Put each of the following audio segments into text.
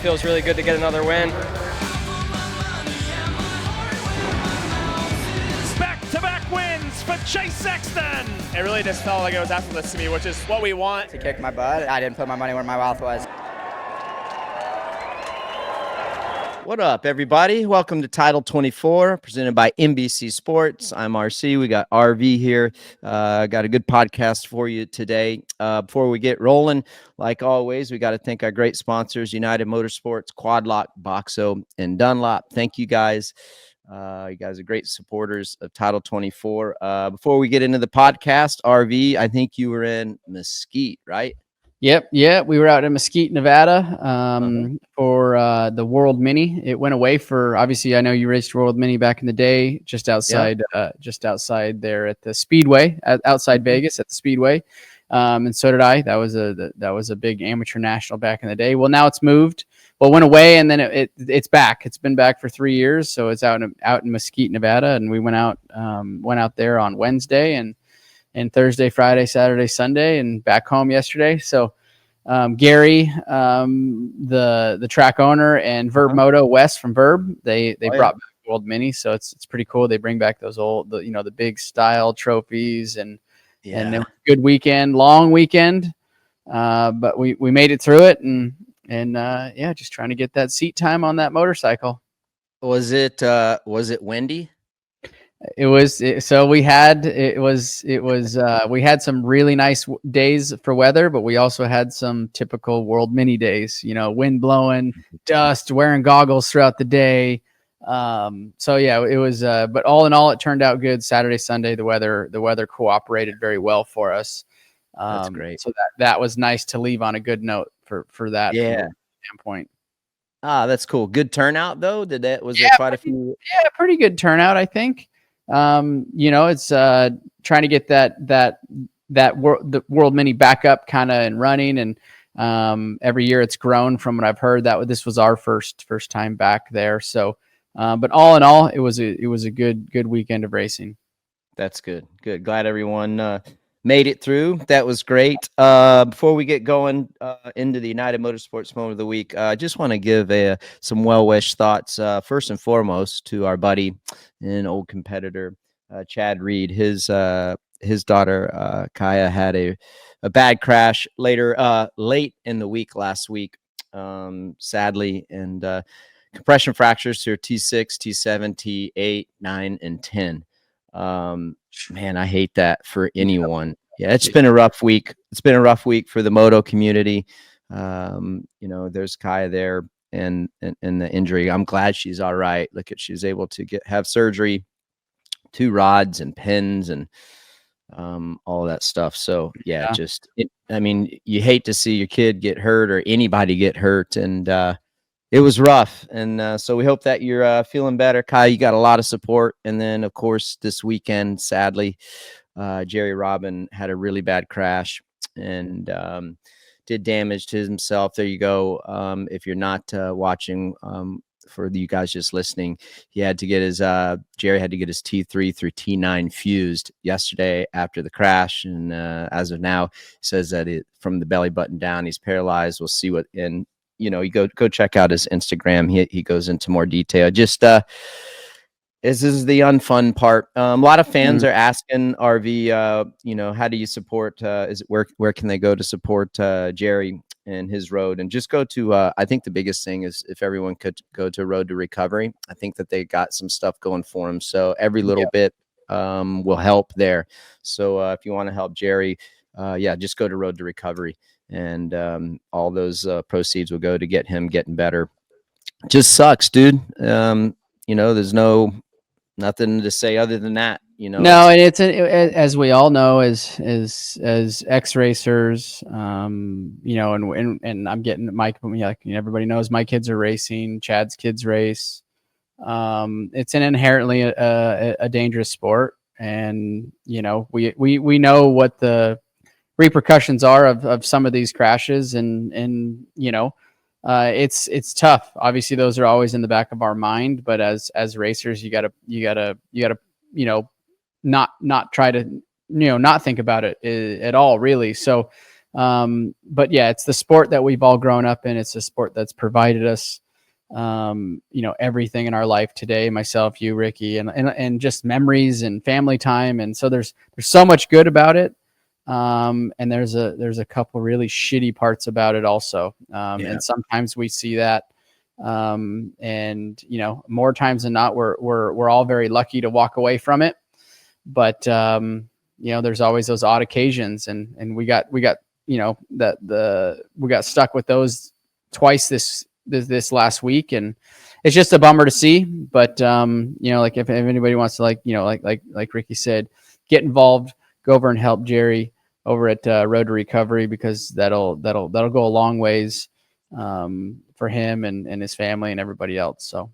feels really good to get another win. Back-to-back wins for Chase Sexton. It really just felt like it was effortless to me, which is what we want. To kick my butt, I didn't put my money where my mouth was. What up, everybody? Welcome to Title 24, presented by NBC Sports. I'm RC. We got RV here. Got a good podcast for you today. Before we get rolling, like always, we got to thank our great sponsors, United Motorsports, Quad Lock, Boxo, and Dunlop. Thank you guys. You guys are great supporters of Title 24. Before we get into the podcast, RV, I think you were in Mesquite, right? Yep. We were out in Mesquite, Nevada, for the World Mini. It went away for, obviously, I know you raced World Mini back in the day, just outside there at the Speedway, outside Vegas at the Speedway. And so did I. That was a big amateur national back in the day. Well, now it's moved. Well, it went away, and then it's back. It's been back for 3 years, so it's out in Mesquite, Nevada, and we went out there on Wednesday and Thursday, Friday, Saturday, Sunday, and back home yesterday. So Gary, the track owner, and Verb Moto West from Verb, they brought back World Mini, so it's pretty cool. They bring back those old, the big style trophies, and it was a good weekend, long weekend, but we made it through it, and just trying to get that seat time on that motorcycle. Was it windy? We had some really nice days for weather, but we also had some typical World Mini days, wind blowing, dust, wearing goggles throughout the day. It was, but all in all, it turned out good. Saturday, Sunday, the weather cooperated very well for us. That's great. So that was nice to leave on a good note for that standpoint. That's cool. Good turnout though. There quite a few? Yeah, pretty good turnout, I think. It's trying to get the World Mini back up kind of and running, and every year it's grown from what I've heard. This was our first time back there. So, but all in all, it was a good weekend of racing. That's good. Good. Glad everyone made it through. That was great. Before we get going into the United Motorsports Moment of the Week, I just want to give some well-wish thoughts, first and foremost, to our buddy and old competitor, Chad Reed. His daughter, Kaya, had a bad crash late in the week last week, sadly, and compression fractures to her T6, T7, T8, 9, and 10. Man, I hate that for anyone. Yeah, it's been a rough week. It's been a rough week for the moto community. There's Kaya there and the injury. I'm glad she's all right. She was able to have surgery, 2 rods and pins and all that stuff. So you hate to see your kid get hurt or anybody get hurt, and it was rough, and so we hope that you're feeling better. Kai, you got a lot of support. And then, of course, this weekend, sadly, Jerry Robin had a really bad crash and did damage to himself. There you go. If you're not watching, for you guys just listening, Jerry had to get his T3 through T9 fused yesterday after the crash, and as of now, he says that from the belly button down, he's paralyzed. We'll see what in. You go check out his Instagram. He goes into more detail. Just this is the unfun part. A lot of fans are asking RV, how do you support? Where can they go to support Jerry and his road? And just go to. I think the biggest thing is if everyone could go to Road to Recovery. I think that they got some stuff going for him. So every little bit will help there. So if you want to help Jerry, just go to Road to Recovery. And all those proceeds will go to get him getting better. Just sucks, dude. There's nothing to say other than that. No, and as we all know, as ex racers, and I'm getting Mike. Everybody knows my kids are racing. Chad's kids race. It's an inherently a dangerous sport, and we know what the repercussions are of some of these crashes, and it's tough. Obviously those are always in the back of our mind, but as racers, you gotta not try to not think about it at all, really. So But yeah, it's the sport that we've all grown up in. It's a sport that's provided us, everything in our life today, myself, you, Ricky, and just memories and family time. And so there's so much good about it. And there's a couple really shitty parts about it also. And sometimes we see that, and more times than not, we're all very lucky to walk away from it. But, there's always those odd occasions, and we got we got stuck with those twice this last week, and it's just a bummer to see. But like if anybody wants to, like Ricky said, get involved, go over and help Jerry over at Road to Recovery, because that'll go a long ways for him and his family and everybody else. So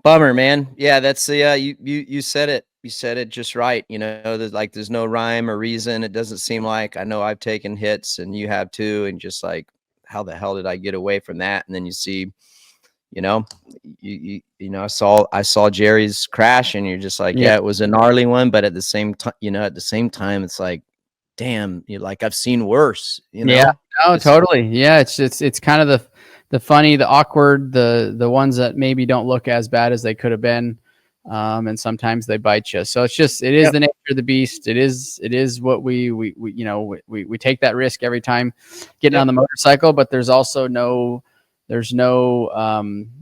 bummer, man. Yeah, that's you said it. You said it just right. There's no rhyme or reason. It doesn't seem like. I know I've taken hits and you have too, and just like, how the hell did I get away from that? And then you see, I saw Jerry's crash, and you're just like, yeah, it was a gnarly one, but at the same time, it's like, damn, I've seen worse. Yeah, no, totally. Yeah, it's kind of the funny, the awkward, the ones that maybe don't look as bad as they could have been. And sometimes they bite you. So it is the nature of the beast. It is what we take that risk every time getting on the motorcycle, but there's also no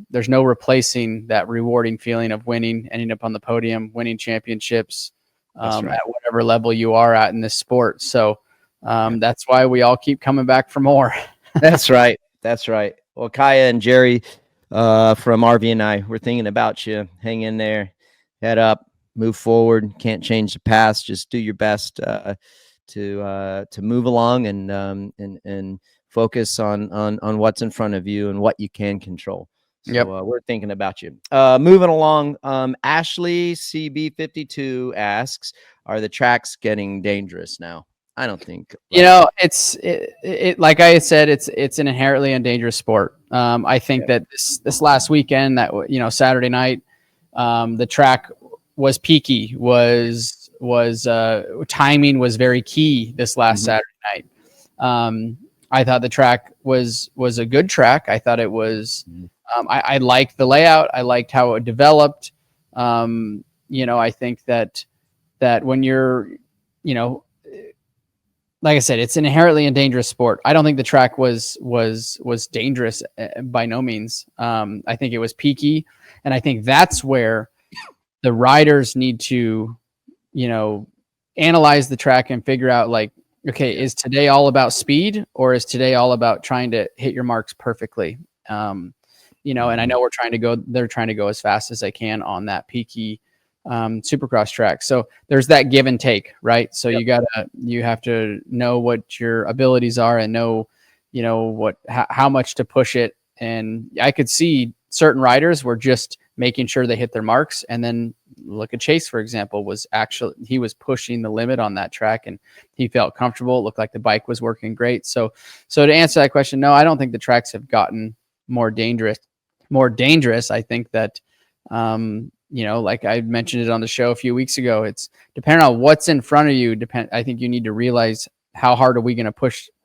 replacing that rewarding feeling of winning, ending up on the podium, winning championships, at whatever level you are at in this sport. So, that's why we all keep coming back for more. That's right. Well, Kaya and Jerry, from RV and I, we're thinking about you. Hang in there, head up, move forward. Can't change the past. Just do your best to move along and focus on what's in front of you and what you can control. So we're thinking about you. Moving along, Ashley CB52 asks, are the tracks getting dangerous now? I don't think. It's like I said, it's an inherently dangerous sport. I think that this last weekend, that Saturday night, the track was peaky. Was timing was very key this last Saturday night. I thought the track was a good track. I thought it was. I liked the layout. I liked how it developed. I think that when you're, like I said, it's an inherently dangerous sport. I don't think the track was dangerous by no means. I think it was peaky, and I think that's where the riders need to, analyze the track and figure out, like, okay, is today all about speed, or is today all about trying to hit your marks perfectly? And I know they're trying to go as fast as they can on that peaky Supercross track. So there's that give and take, right? So you have to know what your abilities are and know, how much to push it. And I could see certain riders were just making sure they hit their marks. And then look at Chase, for example, he was pushing the limit on that track, and he felt comfortable. It looked like the bike was working great. So to answer that question, no, I don't think the tracks have gotten more dangerous. I think that, like I mentioned it on the show a few weeks ago, it's depending on what's in front of you. I think you need to realize, how hard are we going to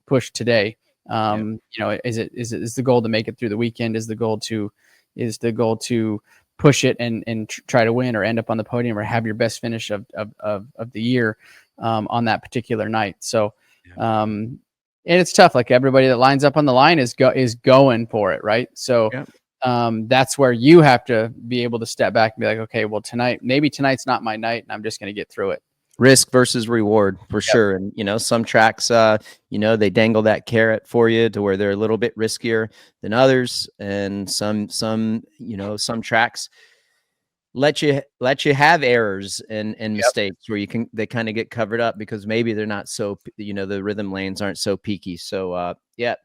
push today? Is the goal to make it through the weekend? Is the goal to push it and try to win, or end up on the podium, or have your best finish of the year on that particular night? So, and it's tough. Like, everybody that lines up on the line is going for it, right? So. That's where you have to be able to step back and be like, okay, well, tonight's not my night, and I'm just going to get through it. Risk versus reward, for sure. And, some tracks, they dangle that carrot for you to where they're a little bit riskier than others. And some tracks let you have errors and mistakes where they kind of get covered up, because maybe they're not so, the rhythm lanes aren't so peaky. So,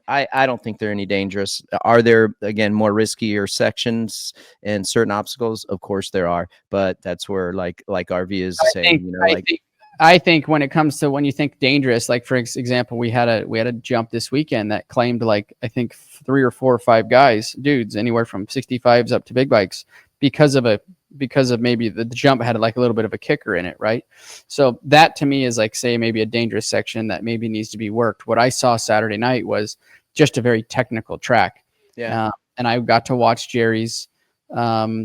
I don't think they're any dangerous. Are there, again, more riskier sections and certain obstacles? Of course there are, but that's where like RV is saying, I think when it comes to, when you think dangerous, like for example, we had a jump this weekend that claimed, like, I think 3 or 4 or 5 dudes, anywhere from 65s up to big bikes, because of a because of maybe the jump had like a little bit of a kicker in it, right? So that to me is like, say, maybe a dangerous section that maybe needs to be worked. What I saw Saturday night was just a very technical track. Yeah. And I got to watch Jerry's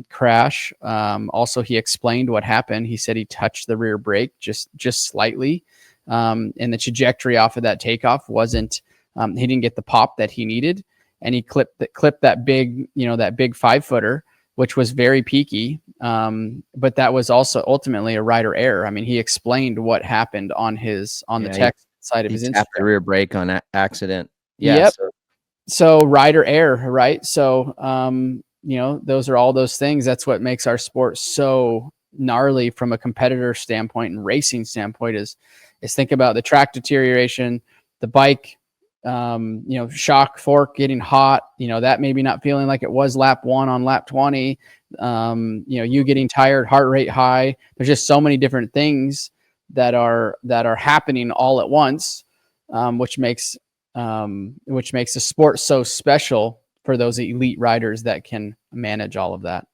crash. Also, he explained what happened. He said he touched the rear brake just slightly. And the trajectory off of that takeoff wasn't, he didn't get the pop that he needed. And he clipped that big, that big 5-footer, which was very peaky. But that was also ultimately a rider error. I mean, he explained what happened on the text side of his Instagram. The rear brake on accident. Yeah. Yep. So rider error, right? So, those are all those things. That's what makes our sport so gnarly from a competitor standpoint and racing standpoint is think about the track deterioration, the bike, shock fork getting hot, that maybe not feeling like it was lap 1 on lap 20, you getting tired, heart rate high. There's just so many different things that are happening all at once, which makes the sport so special for those elite riders that can manage all of that.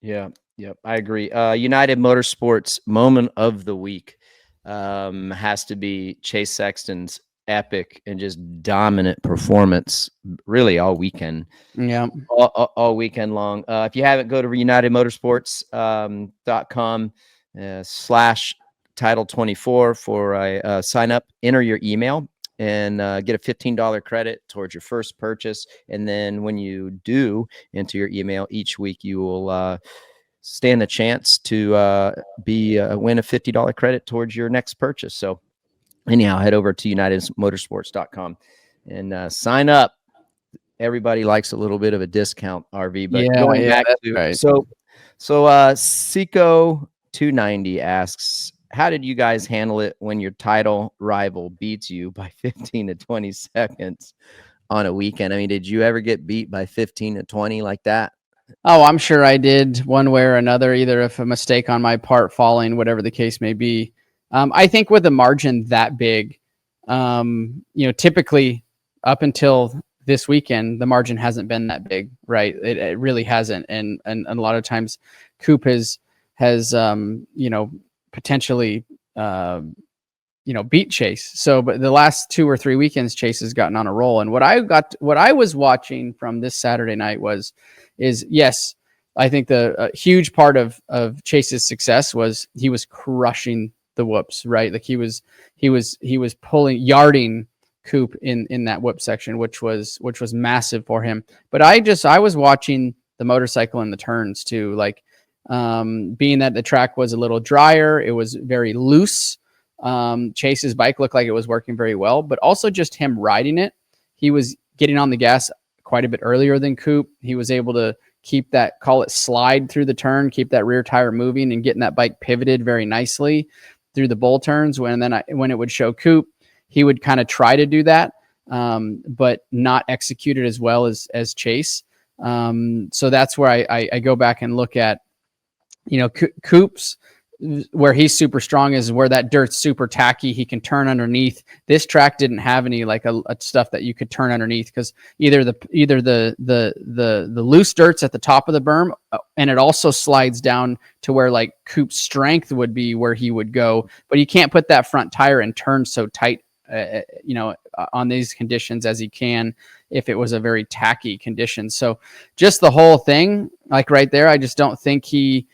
Yeah. Yep. I agree. United Motorsports moment of the week has to be Chase Sexton's epic and just dominant performance really all weekend. Yeah. All weekend long. If you haven't, go to unitedmotorsports.com /title 24 for a sign up, enter your email, and get a $15 credit towards your first purchase. And then when you do enter your email each week, you will stand a chance to win a $50 credit towards your next purchase. So anyhow, head over to unitedmotorsports.com and sign up. Everybody likes a little bit of a discount, RV. But going back to right. So Seco 290 asks, how did you guys handle it when your title rival beats you by 15 to 20 seconds on a weekend? I mean, did you ever get beat by 15 to 20 like that? Oh, I'm sure I did one way or another, either if a mistake on my part falling, whatever the case may be. I think with a margin that big, typically up until this weekend, the margin hasn't been that big, right? It really hasn't. And a lot of times Coop has potentially, beat Chase. So, but the last 2 or 3 weekends, Chase has gotten on a roll. And what I was watching from this Saturday night is yes, I think the huge part of Chase's success was he was crushing the whoops, right? Like he was yarding Coop in that whoop section, which was massive for him. But I was watching the motorcycle in the turns too, like, being that the track was a little drier, it was very loose. Chase's bike looked like it was working very well, but also just him riding it. He was getting on the gas quite a bit earlier than Coop. He was able to keep that, call it slide through the turn, keep that rear tire moving and getting that bike pivoted very nicely through the bull turns. When it would show Coop, he would kind of try to do that, but not execute it as well as Chase. So that's where I go back and look at, Coop's, where he's super strong is where that dirt's super tacky. He can turn underneath. This track didn't have any like a stuff that you could turn underneath, because either the loose dirt's at the top of the berm, and it also slides down to where like Coop's strength would be where he would go, but you can't put that front tire and turn so tight, on these conditions as he can if it was a very tacky condition. So just the whole thing, like right there, I just don't think he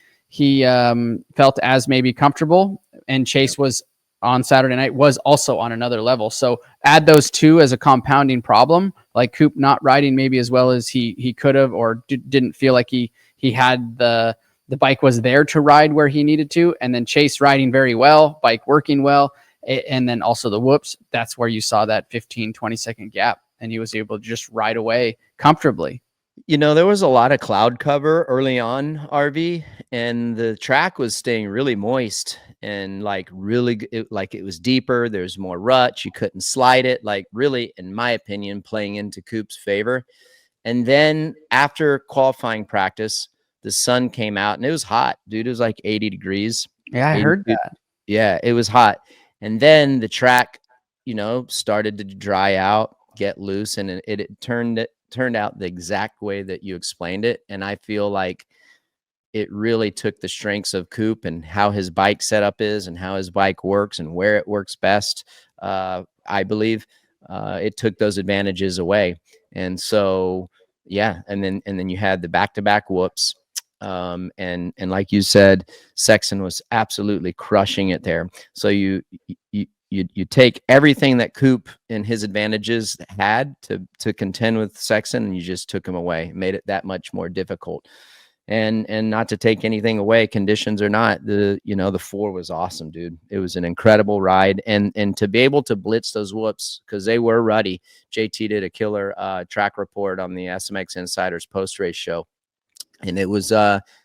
felt as maybe comfortable, and Chase was on Saturday night was also on another level. So add those two as a compounding problem, like Coop not riding maybe as well as he could have, or didn't feel like he had the bike was there to ride where he needed to. And then Chase riding very well, bike working well. And then also the whoops, that's where you saw that 15-20 second gap, and he was able to just ride away comfortably. There was a lot of cloud cover early on, RV, and the track was staying really moist and like it was deeper. There's more rut. You couldn't slide it, like really, in my opinion, playing into Coop's favor. And then after qualifying practice, the sun came out and it was hot, dude. It was like 80 degrees. Yeah, I heard that. Yeah, it was hot. And then the track, started to dry out, get loose, and it turned out the exact way that you explained it. And I feel like it really took the strengths of Coop and how his bike setup is and how his bike works and where it works best. I believe it took those advantages away. And so, yeah. And then you had the back-to-back whoops. And like you said, Sexton was absolutely crushing it there. So you take everything that Coop and his advantages had to contend with Sexton, and you just took him away, made it that much more difficult. And not to take anything away, conditions or not, the 4 was awesome, dude. It was an incredible ride, and to be able to blitz those whoops because they were ruddy. JT did a killer track report on the SMX Insiders post race show, and it was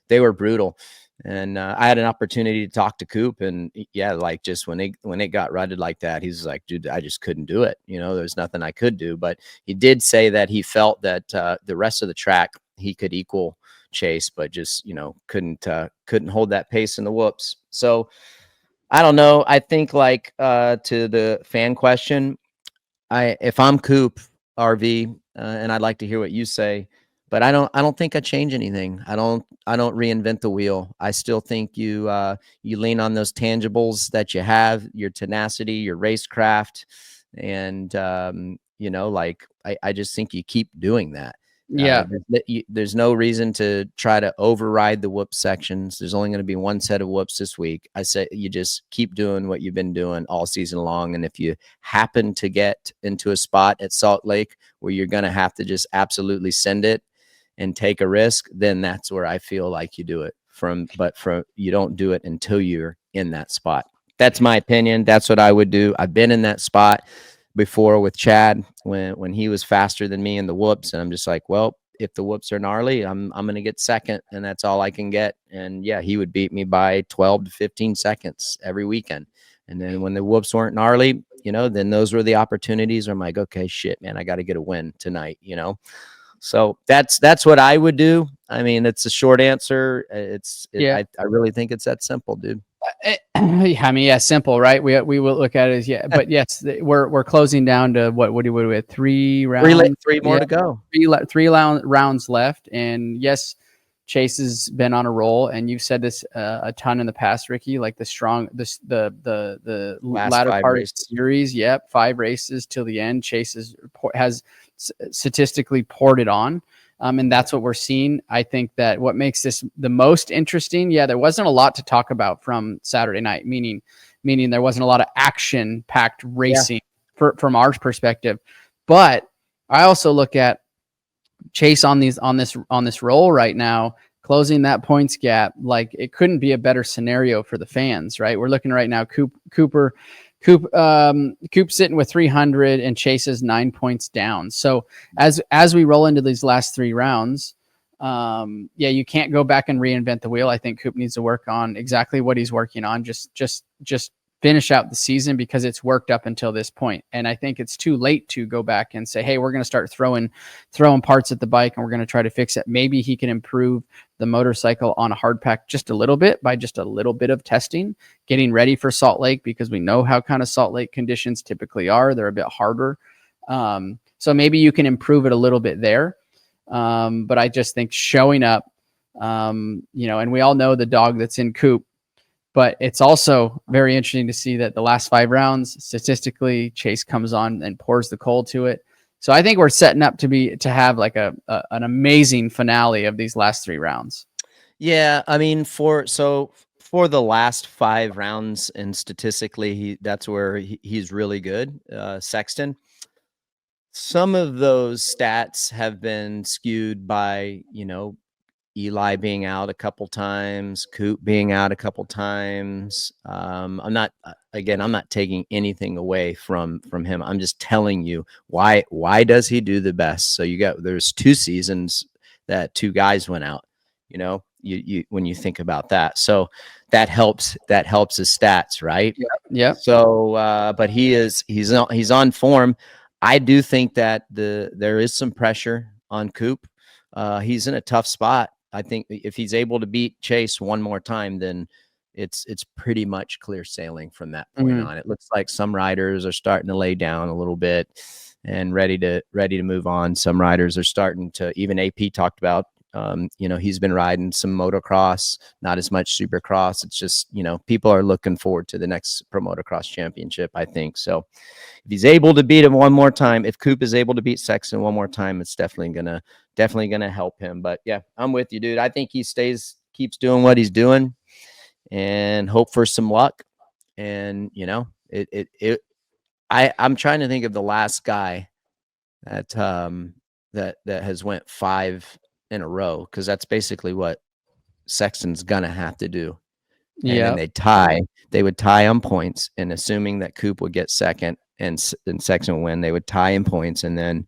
they were brutal. And I had an opportunity to talk to Coop, and yeah, like just when it got rutted like that, he's like, dude, I just couldn't do it. There's nothing I could do. But he did say that he felt that the rest of the track he could equal Chase, but just couldn't hold that pace in the whoops. So I don't know. I think like to the fan question, if I'm Coop, RV, and I'd like to hear what you say, but I don't think I change anything. I don't reinvent the wheel. I still think you lean on those tangibles that you have, your tenacity, your racecraft, and I just think you keep doing that. Yeah. There's no reason to try to override the whoop sections. There's only going to be one set of whoops this week. I say you just keep doing what you've been doing all season long. And if you happen to get into a spot at Salt Lake where you're going to have to just absolutely send it and take a risk, then that's where I feel like you do it but you don't do it until you're in that spot. That's my opinion. That's what I would do. I've been in that spot before with Chad when he was faster than me in the whoops, and I'm just like, well, if the whoops are gnarly, I'm going to get second, and that's all I can get. And yeah, he would beat me by 12 to 15 seconds every weekend. And then when the whoops weren't gnarly, then those were the opportunities where I'm like, okay, shit, man, I got to get a win tonight, So that's what I would do. I mean, it's a short answer. I really think it's that simple, dude. I mean, yeah, simple, right? We will look at it as but yes, we're closing down to what do we have? 3 rounds, three more to go. Three rounds left, and yes, Chase has been on a roll, and you've said this a ton in the past, Ricky. Like the latter part of the series, 5 races till the end. Chase has statistically poured it on. And that's what we're seeing. I think that what makes this the most interesting, there wasn't a lot to talk about from Saturday night, meaning there wasn't a lot of action-packed racing from our perspective. But I also look at Chase on this roll right now, closing that points gap. Like, it couldn't be a better scenario for the fans, right? We're looking right now, Coop sitting with 300 and Chase is 9 points down. So as we roll into these last 3 rounds, you can't go back and reinvent the wheel. I think Coop needs to work on exactly what he's working on. Just finish out the season because it's worked up until this point. And I think it's too late to go back and say, hey, we're going to start throwing parts at the bike and we're going to try to fix it. Maybe he can improve the motorcycle on a hard pack just a little bit by just a little bit of testing, getting ready for Salt Lake, because we know how kind of Salt Lake conditions typically are. They're a bit harder. So maybe you can improve it a little bit there. But I just think showing up, and we all know the dog that's in Coop, but it's also very interesting to see that the last 5 rounds, statistically, Chase comes on and pours the coal to it. So I think we're setting up to have like an amazing finale of these last 3 rounds. Yeah, I mean, for the last 5 rounds, and statistically, that's where he's really good. Sexton. Some of those stats have been skewed by Eli being out a couple times, Coop being out a couple times. I'm not taking anything away from him. I'm just telling you why does he do the best? So there's 2 seasons that 2 guys went out, you when you think about that. So that helps his stats, right? Yeah. So but he's on form. I do think that there is some pressure on Coop. He's in a tough spot. I think if he's able to beat Chase one more time, then it's pretty much clear sailing from that point on. It looks like some riders are starting to lay down a little bit and ready to move on. Some riders are starting to, even AP talked about, He's been riding some motocross, not as much Supercross. It's just, people are looking forward to the next Pro Motocross Championship, I think. So if he's able to beat him one more time, if Coop is able to beat Sexton one more time, it's definitely gonna help him. But yeah, I'm with you, dude. I think he keeps doing what he's doing, and hope for some luck. And I'm trying to think of the last guy that that has went 5 in a row, because that's basically what Sexton's gonna have to do. And then they would tie on points, and assuming that Coop would get second and Sexton would win, they would tie in points, and then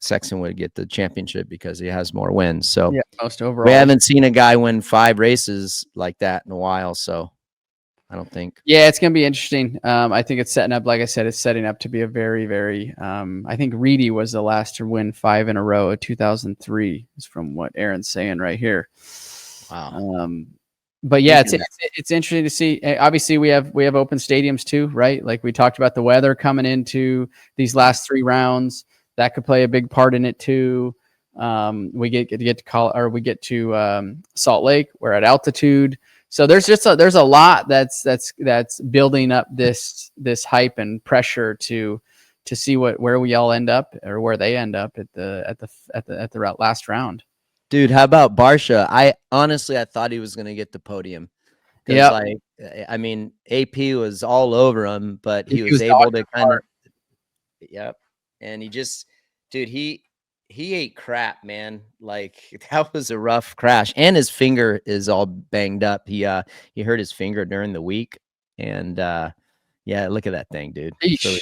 Sexton would get the championship because he has more wins. So most overall. We haven't seen a guy win 5 races like that in a while, so I don't think. Yeah, it's going to be interesting. I think it's setting up, like I said, it's setting up to be a very, very, I think Reedy was the last to win 5 in a row at 2003, is from what Aaron's saying right here. Wow. But yeah, it's interesting to see. Obviously, we have open stadiums too, right? Like we talked about the weather coming into these last 3 rounds. That could play a big part in it too. We get to Salt Lake. We're at altitude. So there's a lot that's building up this hype and pressure to see where we all end up, or where they end up at the last round. Dude, how about Barcia? I thought he was going to get the podium. Yeah. AP was all over him, but he was able to kind of. Yep. And he ate crap, man. Like, that was a rough crash, and his finger is all banged up. He hurt his finger during the week, and look at that thing, dude. So,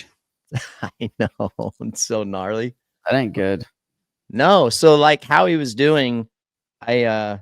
I know, it's so gnarly. That ain't good. No, so like how he was doing, I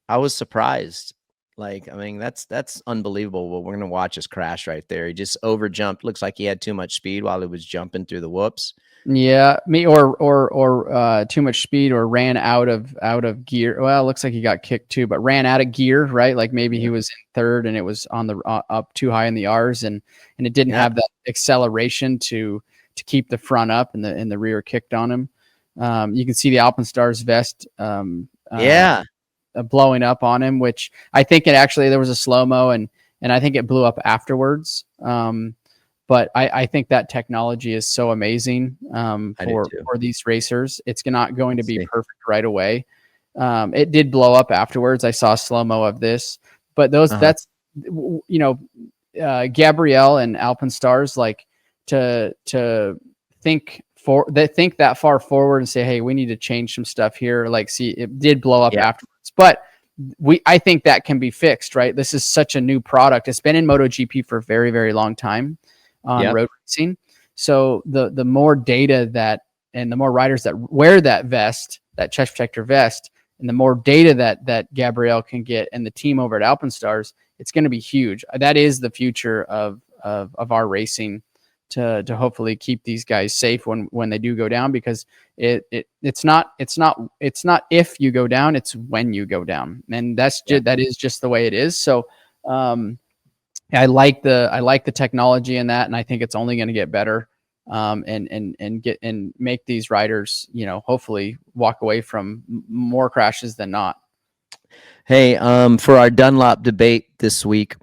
was surprised. Like, that's unbelievable. Well, we're gonna watch his crash right there. He just overjumped. Looks like he had too much speed while he was jumping through the whoops. Yeah, or too much speed, or ran out of gear. Well, it looks like he got kicked too, but ran out of gear, right? Like maybe he was in third and it was on the up too high in the R's, and it didn't have that acceleration to keep the front up, and the rear kicked on him. You can see the Alpenstars vest blowing up on him, which I think there was a slow-mo, and I think it blew up afterwards. But I think that technology is so amazing for these racers. It's not going to be perfect right away. It did blow up afterwards. I saw a slow-mo of this, but that's Gabrielle and Alpenstars, like to think that far forward and say, hey, we need to change some stuff here. Like, see, it did blow up afterwards, but I think that can be fixed, right? This is such a new product. It's been in MotoGP for a very, very long time on road racing. So the more data and the more riders that wear that vest, that chest protector vest, and the more data that Gabrielle can get, and the team over at Alpenstars, it's going to be huge. That is the future of our racing, to hopefully keep these guys safe when they do go down, because it's not if you go down, it's when you go down, and that is just the way it is. So I like the technology in that, and I think it's only going to get better, and make these riders, hopefully walk away from more crashes than not. Hey, for our Dunlop debate this week,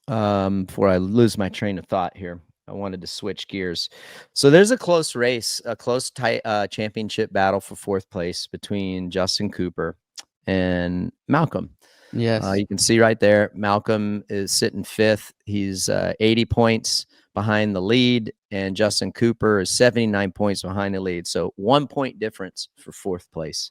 before I lose my train of thought here, I wanted to switch gears. So there's a close race, a close tight championship battle for 4th place between Justin Cooper and Malcolm. Yes. You can see right there, Malcolm is sitting 5th. He's 80 points behind the lead, and Justin Cooper is 79 points behind the lead. So 1 point difference for 4th place.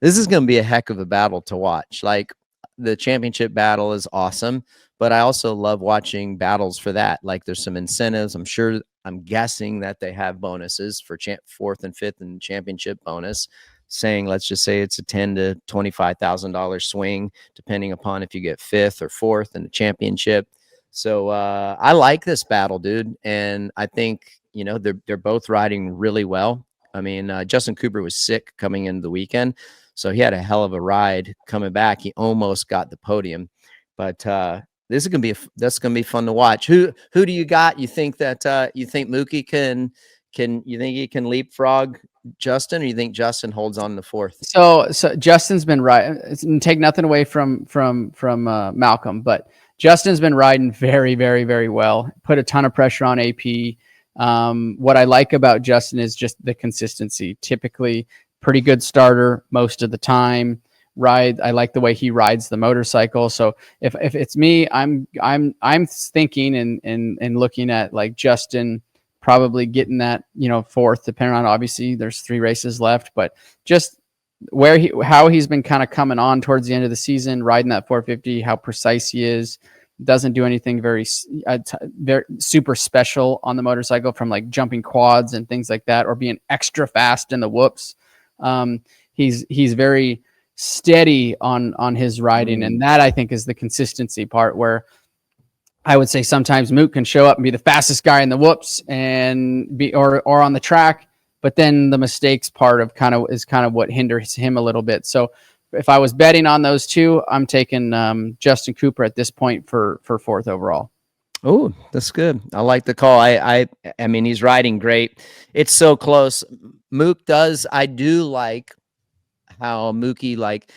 This is going to be a heck of a battle to watch. Like, the championship battle is awesome, but I also love watching battles for that. Like, there's some incentives. I'm guessing that they have bonuses for 4th and 5th and championship bonus, saying, let's just say it's a $10,000 to $25,000 swing, depending upon if you get 5th or 4th in the championship. So I like this battle, dude. And I think, they're both riding really well. Justin Cooper was sick coming into the weekend, so he had a hell of a ride coming back. He almost got the podium, but that's gonna be fun to watch. Who do you got? You think that you think Mookie can you think he can leapfrog Justin, or you think Justin holds on to fourth? So Justin's been take nothing away from Malcolm, but Justin's been riding very, very, very well. Put a ton of pressure on AP. What I like about Justin is just the consistency. Typically, pretty good starter most of the time. I like the way he rides the motorcycle. So if it's me, I'm thinking and looking at like Justin probably getting that, fourth, depending on, obviously there's 3 races left, but just how he's been kind of coming on towards the end of the season, riding that 450, how precise he is, doesn't do anything very super special on the motorcycle, from like jumping quads and things like that, or being extra fast in the whoops. He's very steady on his riding. And that, I think, is the consistency part, where I would say sometimes Mook can show up and be the fastest guy in the whoops and be, or on the track, but then the mistakes part is kind of what hinders him a little bit. So if I was betting on those two, I'm taking Justin Cooper at this point for fourth overall. Oh, that's good. I like the call. I mean, he's riding great. It's so close. Mook does. I do like how Mookie, like,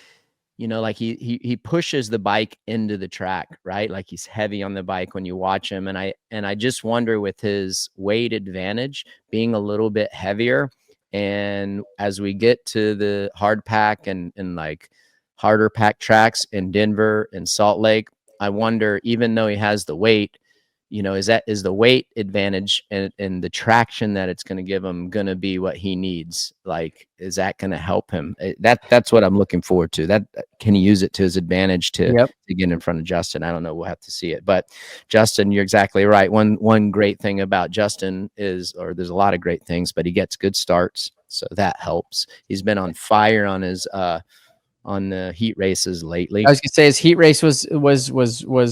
he pushes the bike into the track, right? Like, he's heavy on the bike when you watch him. And I just wonder, with his weight advantage being a little bit heavier, and as we get to the hard pack and like harder pack tracks in Denver and Salt Lake, I wonder, even though he has the weight, is the weight advantage and the traction that it's going to give him going to be what he needs? Like, is that going to help him? That's what I'm looking forward to. That, can he use it to his advantage to get in front of Justin? I don't know. We'll have to see it. But Justin, you're exactly right. One great thing about Justin is, or there's a lot of great things, but he gets good starts, so that helps. He's been on fire on his on the heat races lately. I was gonna say his heat race was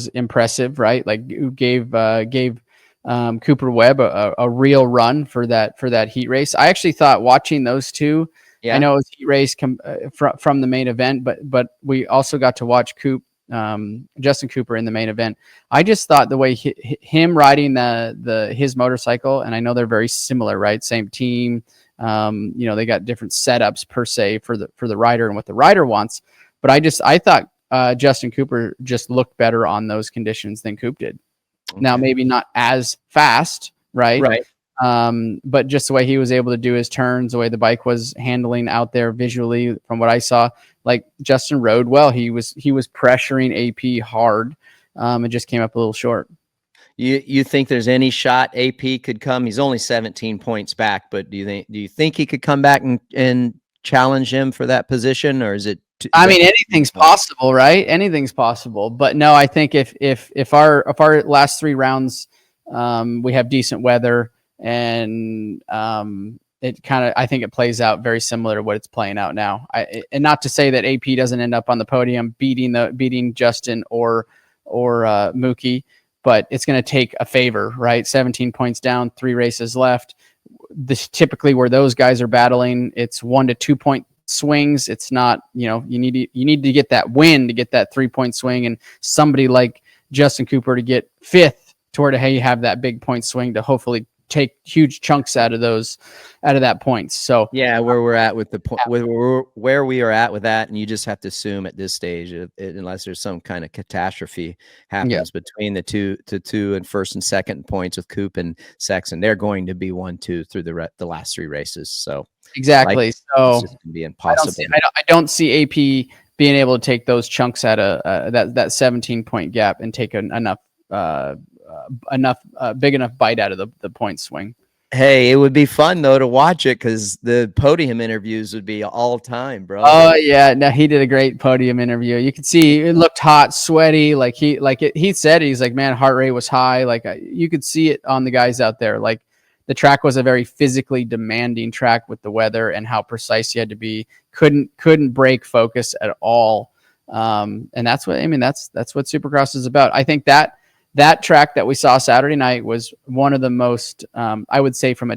impressive, right? Like, gave Cooper Webb a real run for that heat race. I actually thought, watching those two, I know it was heat race from the main event, but we also got to watch Justin Cooper in the main event. I just thought the way him riding his motorcycle, and I know they're very similar, right? Same team. They got different setups per se for the rider and what the rider wants. But I thought Justin Cooper just looked better on those conditions than Coop did. Okay. Now, maybe not as fast, right? Right. But just the way he was able to do his turns, the way the bike was handling out there visually, from what I saw, like, Justin rode well. He was pressuring AP hard. It just came up a little short. You think there's any shot AP could come? He's only 17 points back, but do you think he could come back and challenge him for that position, or is it? I mean, anything's possible, right? Anything's possible. But no, I think if our last 3 rounds, we have decent weather, and I think it plays out very similar to what it's playing out now. And not to say that AP doesn't end up on the podium beating Justin or Mookie, but it's going to take a favor, right? 17 points down, 3 races left. This typically where those guys are battling, it's 1 to 2 point swings. It's not, you need to get that win to get that 3-point swing, and somebody like Justin Cooper to get 5th to where you have that big point swing to hopefully take huge chunks out of that points. So yeah, where we're at with the point, where we are at with that, and you just have to assume at this stage, unless there's some kind of catastrophe happens between the two and first and second points with Coop and Sexton, they're going to be 1-2 through the last 3 races. So exactly, so it's just gonna be impossible. I don't see AP being able to take those chunks out of that 17-point gap and take enough big enough bite out of the point swing. Hey, it would be fun though to watch it, because the podium interviews would be all time, bro. Oh yeah, no, he did a great podium interview. You could see it looked hot, sweaty. He said, he's like, man, heart rate was high. Like, you could see it on the guys out there. Like, the track was a very physically demanding track with the weather and how precise you had to be. Couldn't break focus at all. And that's what Supercross is about. I think that track that we saw Saturday night was one of the most, I would say, from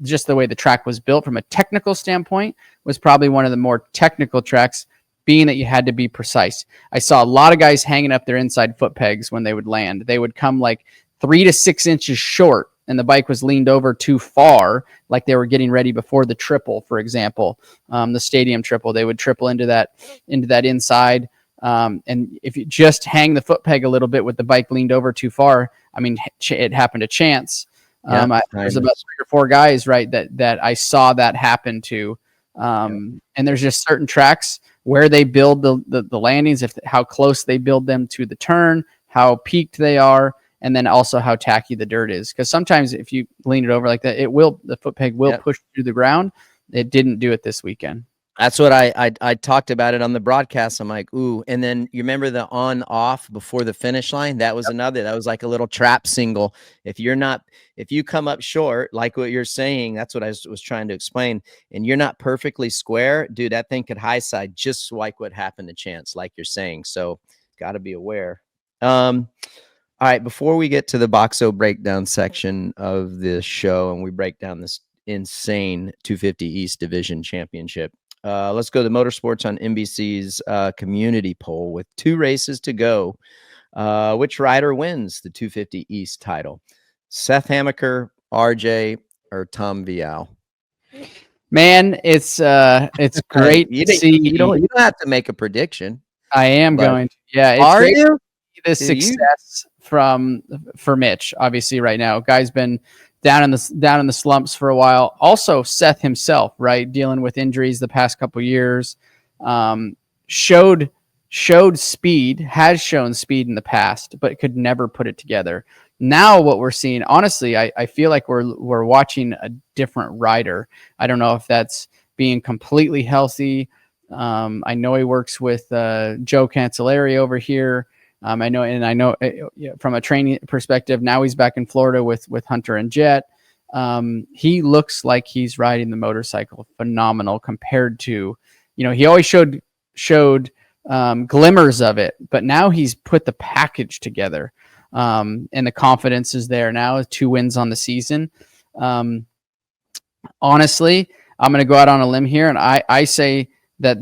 just the way the track was built from a technical standpoint, was probably one of the more technical tracks, being that you had to be precise. I saw a lot of guys hanging up their inside foot pegs when they would land. They would come like 3 to 6 inches short and the bike was leaned over too far, like they were getting ready before the triple, for example, the stadium triple, they would triple into that inside. And if you just hang the foot peg a little bit with the bike leaned over too far, I mean, it happened to Chance. There's about 3 or 4 guys, right, that I saw that happen to. And there's just certain tracks where they build the landings, how close they build them to the turn, how peaked they are, and then also how tacky the dirt is. Because sometimes if you lean it over like that, the foot peg will push through the ground. It didn't do it this weekend. That's what I talked about it on the broadcast. I'm like, ooh. And then you remember the on off before the finish line? That was another. That was like a little trap single. If you come up short, like what you're saying, that's what I was trying to explain, and you're not perfectly square, dude, that thing could high side just like what happened to Chance, like you're saying. So got to be aware. All right, before we get to the Boxo breakdown section of this show and we break down this insane 250 East Division Championship, let's go to Motorsports on NBC's community poll with 2 races to go. Which rider wins the 250 East title? Seth Hamaker, RJ, or Tom Vial? Man, it's great to see. You don't have to make a prediction. I am going to. Yeah, it's great to see the success for Mitch. Obviously, right now, guy's been down in the slumps for a while. Also, Seth himself, right, dealing with injuries the past couple years, showed speed, has shown speed in the past, but could never put it together. Now, what we're seeing, honestly, I feel like we're watching a different rider. I don't know if that's being completely healthy. I know he works with Joe Cancellari over here. I know from a training perspective, now he's back in Florida with Hunter and Jet. He looks like he's riding the motorcycle phenomenal compared to, he always showed glimmers of it, but now he's put the package together. And the confidence is there now, 2 wins on the season. Honestly, I'm going to go out on a limb here, and I say that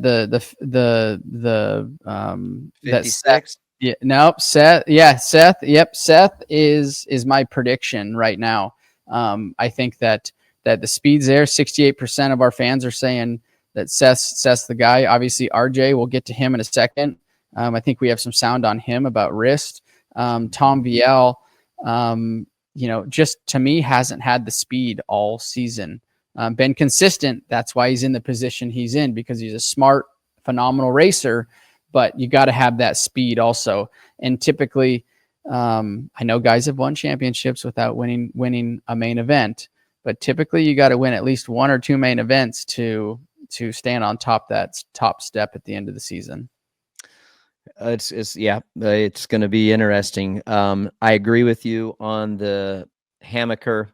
Seth. Yeah, nope. Seth. Yeah, Seth. Yep, Seth is my prediction right now. I think that the speed's there. 68% of our fans are saying that Seth's the guy. Obviously, RJ. We'll get to him in a second. I think we have some sound on him about wrist. Tom Vial, just to me hasn't had the speed all season. Been consistent. That's why he's in the position he's in, because he's a smart, phenomenal racer. But you got to have that speed also. And typically, I know guys have won championships without winning a main event, but typically you got to win at least 1 or 2 main events to stand on that top step at the end of the season. It's going to be interesting. I agree with you on the Hamaker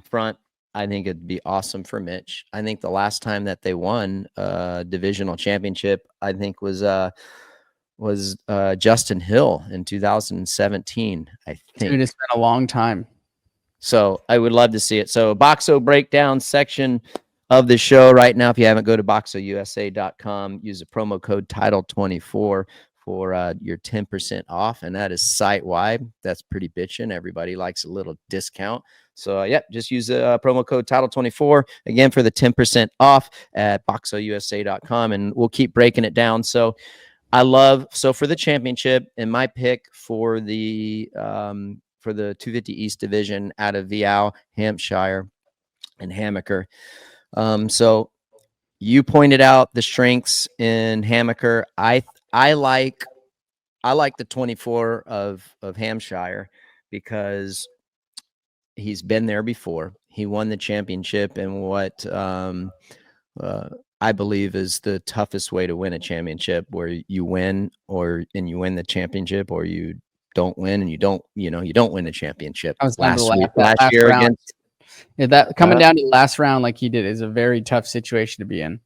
front. I think it'd be awesome for Mitch. I think the last time that they won a divisional championship, I think was Justin Hill in 2017. I think. Dude, it's been a long time. So I would love to see it. So Boxo breakdown section of the show right now. If you haven't, go to boxousa.com. Use the promo code Title24 for your 10% off, and that is site wide. That's pretty bitchin'. Everybody likes a little discount. So just use the promo code Title24 again for the 10% off at boxousa.com, and we'll keep breaking it down. So for the championship, and my pick for the 250 East Division out of Vial, Hampshire, and Hamaker. So you pointed out the strengths in Hamaker. I like the 24 of Hampshire because he's been there before. He won the championship in what I believe is the toughest way to win a championship, where you win and you win the championship, or you don't win and you don't win the championship. Last year against that coming down to the last round like he did is a very tough situation to be in.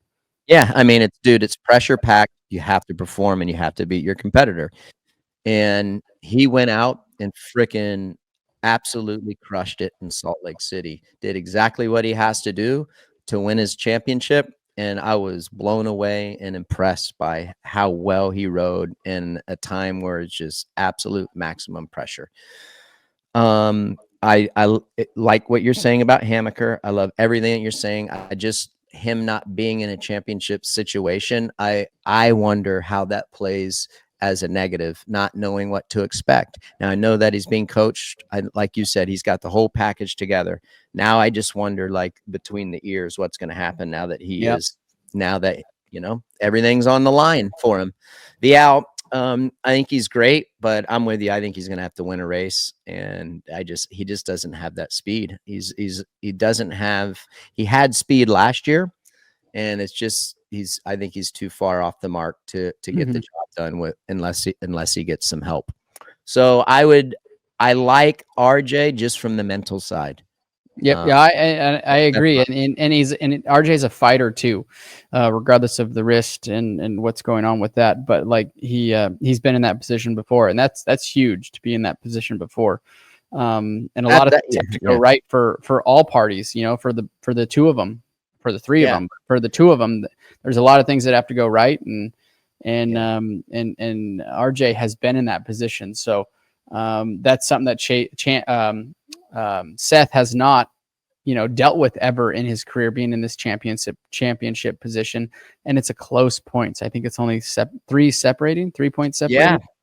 Yeah, I mean, it's pressure packed. You have to perform and you have to beat your competitor. And he went out and frickin' absolutely crushed it in Salt Lake City. Did exactly what he has to do to win his championship. And I was blown away and impressed by how well he rode in a time where it's just absolute maximum pressure. like what you're saying about Hammaker. I love everything that you're saying. Him not being in a championship situation, I wonder how that plays as a negative, not knowing what to expect. Now I know that he's being coached. Like you said, he's got the whole package together. Now I just wonder, like, between the ears, what's going to happen now that now that, everything's on the line for him. I think he's great, but I'm with you. I think he's going to have to win a race, and he just doesn't have that speed. He had speed last year, and it's just I think he's too far off the mark to get the job done unless he gets some help. So I like RJ just from the mental side. Yep. I agree. And RJ's a fighter too, regardless of the wrist and what's going on with that. But like he's been in that position before, and that's huge to be in that position before. And a lot of things have to go right for all parties, for the two of them, for the three of them, for the two of them, there's a lot of things that have to go right. And RJ has been in that position. So, that's something that Seth has not, dealt with ever in his career, being in this championship position, and it's a close points. I think it's only 3 points separating.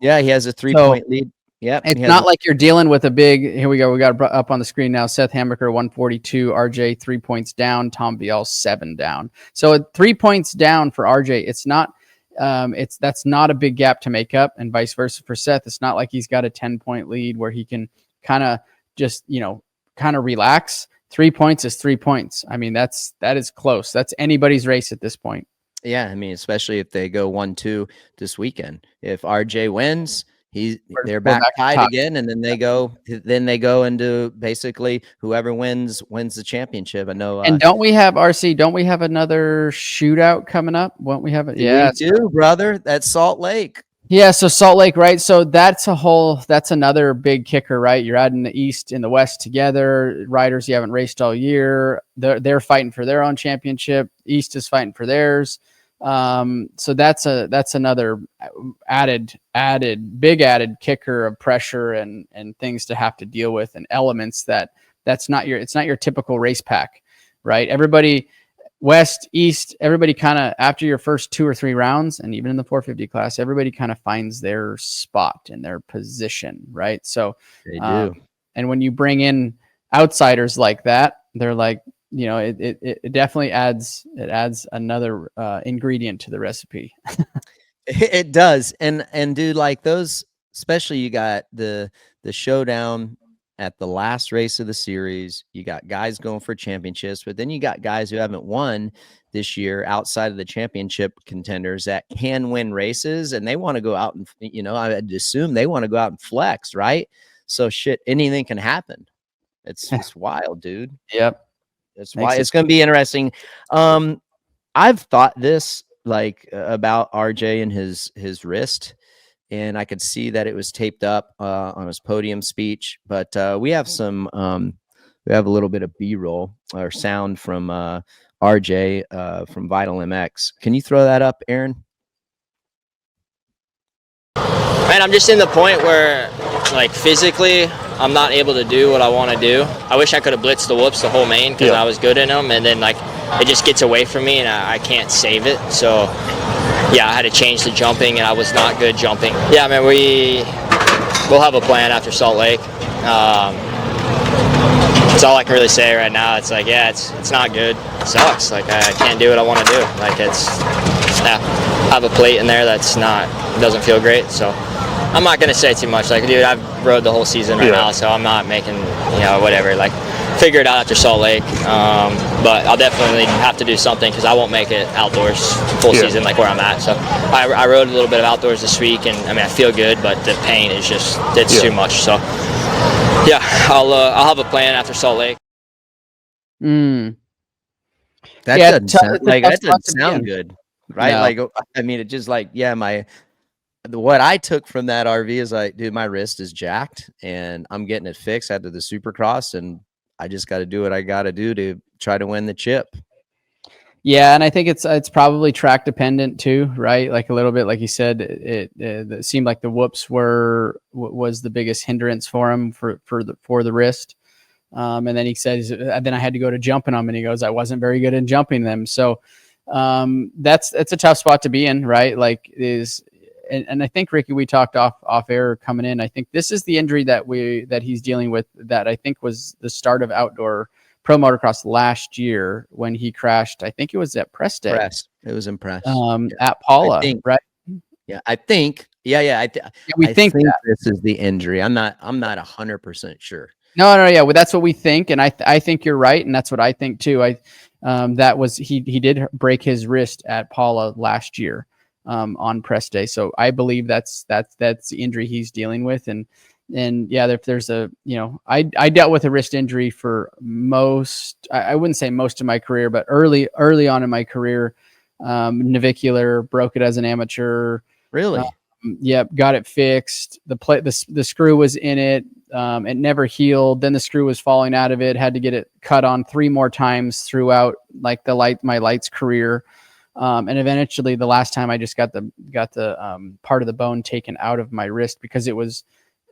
Yeah, he has a 3-point lead. Yeah, it's not like you're dealing with a big. Here we go. We got it up on the screen now. Seth Hammaker 142, RJ 3 points down, Tom Vial 7 down. So 3 points down for RJ. It's not. That's not a big gap to make up, and vice versa for Seth. It's not like he's got a 10-point lead where he can kind of just kind of relax. 3 points is 3 points. I mean, that is close. That's anybody's race at this point. Yeah, I mean, especially if they go 1-2 this weekend. If RJ wins, they're back tied again, and then they go into basically whoever wins the championship. I know. And don't we have another shootout coming up? Won't we have it? Yeah, we do, brother. That's Salt Lake. Yeah, so Salt Lake, right? So that's another big kicker, right? You're adding the East and the West together. Riders you haven't raced all year, they're fighting for their own championship. East is fighting for theirs. So that's another added kicker of pressure and things to have to deal with, and elements it's not your typical race pack, right? Everybody, West, East, everybody kind of, after your first 2 or 3 rounds, and even in the 450 class, everybody kind of finds their spot and their position, right? So they do. And when you bring in outsiders like that, they're like, it definitely adds another ingredient to the recipe. It does. And dude, like those, especially you got the showdown at the last race of the series. You got guys going for championships, but then you got guys who haven't won this year outside of the championship contenders that can win races, and they want to go out and, I'd assume they want to go out and flex, right? So anything can happen. It's wild, dude. Yep. That's why it's going to be interesting. I've thought this about RJ and his wrist, and I could see that it was taped up on his podium speech. But we have a little bit of B-roll or sound from RJ from Vital MX. Can you throw that up, Aaron? Man, I'm just in the point where, physically, I'm not able to do what I want to do. I wish I could have blitzed the whoops the whole main because I was good in them, and then it just gets away from me and I can't save it. So I had to change the jumping, and I was not good jumping. Yeah, man, we'll have a plan after Salt Lake. That's all I can really say right now. It's it's not good. It sucks. I can't do what I want to do. I have a plate in there doesn't feel great. So I'm not gonna say too much. Dude, I've rode the whole season right now, so I'm not making whatever. Figure it out after Salt Lake. But I'll definitely have to do something because I won't make it outdoors full season where I'm at. So I rode a little bit of outdoors this week, and I feel good, but the pain is it's too much. So I'll have a plan after Salt Lake. That doesn't sound good, right? No. It just what I took from that RV is dude, my wrist is jacked and I'm getting it fixed after the Supercross, and I just got to do what I got to do to try to win the chip. Yeah, and I think it's probably track dependent too, right? A little bit, like you said, it seemed like the whoops was the biggest hindrance for him for the wrist. And then he says, then I had to go to jumping them, and he goes, I wasn't very good in jumping them. So that's a tough spot to be in, right? Like and I think, Ricky, we talked off air coming in. I think this is the injury that he's dealing with, that I think was the start of outdoor pro motocross last year when he crashed. I think it was at Press Day. It was in Press. At Paula, right? Yeah, I think. Yeah. We think that this is the injury. I'm not 100% sure. No. Yeah, well, that's what we think, and I think you're right, and that's what I think too. That was he did break his wrist at Paula last year on Press Day, so I believe that's the injury he's dealing with, and yeah, if there's I dealt with a wrist injury for I wouldn't say most of my career, but early on in my career, navicular, broke it as an amateur. Really? Yep, got it fixed. The screw was in it. It never healed. Then the screw was falling out of it. Had to get it cut on 3 more times throughout like my lights career. And eventually the last time I just got the part of the bone taken out of my wrist because it was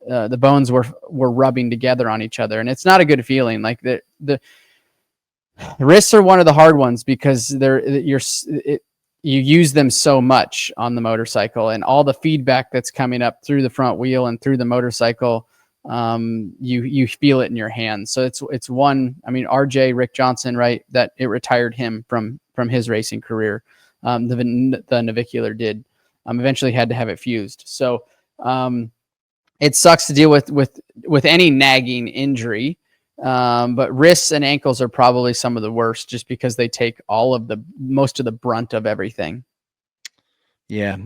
the bones were rubbing together on each other, and it's not a good feeling. Like the wrists are one of the hard ones because you use them so much on the motorcycle, and all the feedback that's coming up through the front wheel and through the motorcycle, you feel it in your hands. So it's one. I mean, Rick Johnson, right? That it retired him from his racing career. The navicular did. Eventually had to have it fused. So it sucks to deal with any nagging injury. But wrists and ankles are probably some of the worst just because they take most of the brunt of everything. Yeah.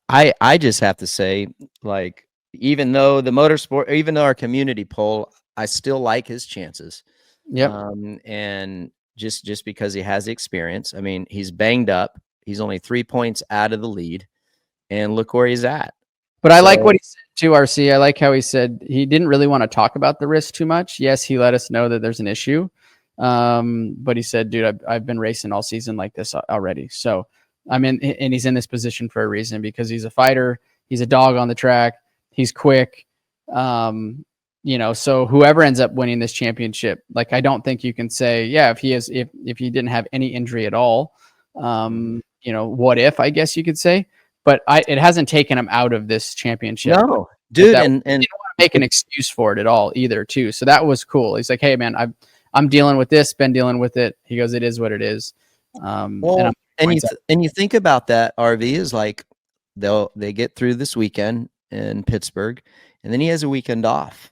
I just have to say, like, even though our community poll, I still like his chances. Yep. And just because he has the experience. I mean, he's banged up. He's only 3 points out of the lead, and look where he's at. But I like what he said too, RC. I like how he said he didn't really want to talk about the wrist too much. Yes, he let us know that there's an issue. But he said, dude, I've been racing all season like this already. So and he's in this position for a reason, because he's a fighter. He's a dog on the track. He's quick. So whoever ends up winning this championship, like, I don't think you can say, yeah, if he didn't have any injury at all, what if, I guess you could say. But it hasn't taken him out of this championship. No, dude, and he didn't want to make an excuse for it at all either, too. So that was cool. He's like, "Hey, man, I'm dealing with this. Been dealing with it." He goes, "It is what it is." And you think about that. RV is like they get through this weekend in Pittsburgh, and then he has a weekend off.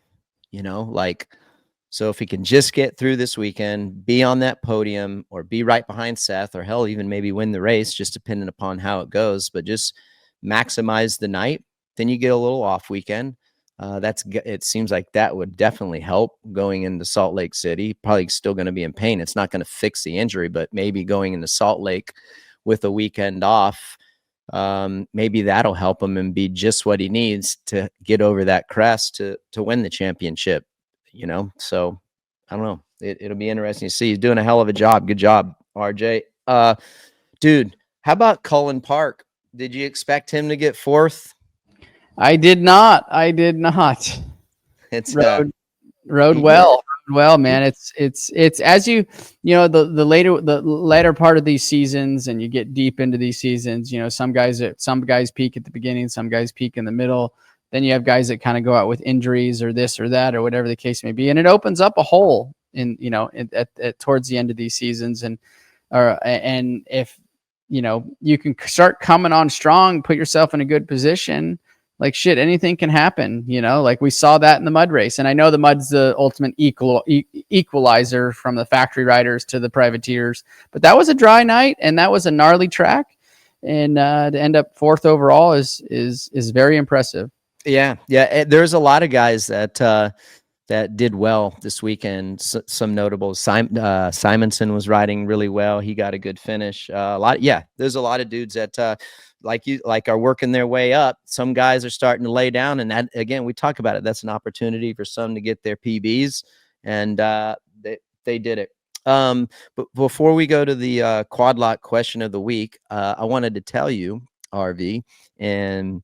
So if he can just get through this weekend, be on that podium, or be right behind Seth, or hell, even maybe win the race, just depending upon how it goes, but just maximize the night, then you get a little off weekend. It seems like that would definitely help going into Salt Lake City. Probably still going to be in pain. It's not going to fix the injury, but maybe going into Salt Lake with a weekend off, maybe that'll help him and be just what he needs to get over that crest to win the championship. So I don't know. It'll be interesting to see. He's doing a hell of a job. Good job, RJ. Dude, how about Cullin Park? Did you expect him to get 4th? I did not. It's rode well, man. It's as the later part of these seasons, and you get deep into these seasons, some guys peak at the beginning, some guys peak in the middle. Then you have guys that kind of go out with injuries or this or that or whatever the case may be, and it opens up a hole towards the end of these seasons. And if you can start coming on strong, put yourself in a good position, like, shit, anything can happen. Like we saw that in the mud race. And I know the mud's the ultimate equalizer from the factory riders to the privateers, but that was a dry night and that was a gnarly track, and to end up 4th overall is very impressive. Yeah. There's a lot of guys that did well this weekend. Some notables. Simonson was riding really well. He got a good finish. There's a lot of dudes that are working their way up. Some guys are starting to lay down, and that, again, we talk about it. That's an opportunity for some to get their PBs, and they did it. But before we go to the quad lock question of the week, I wanted to tell you, RV, and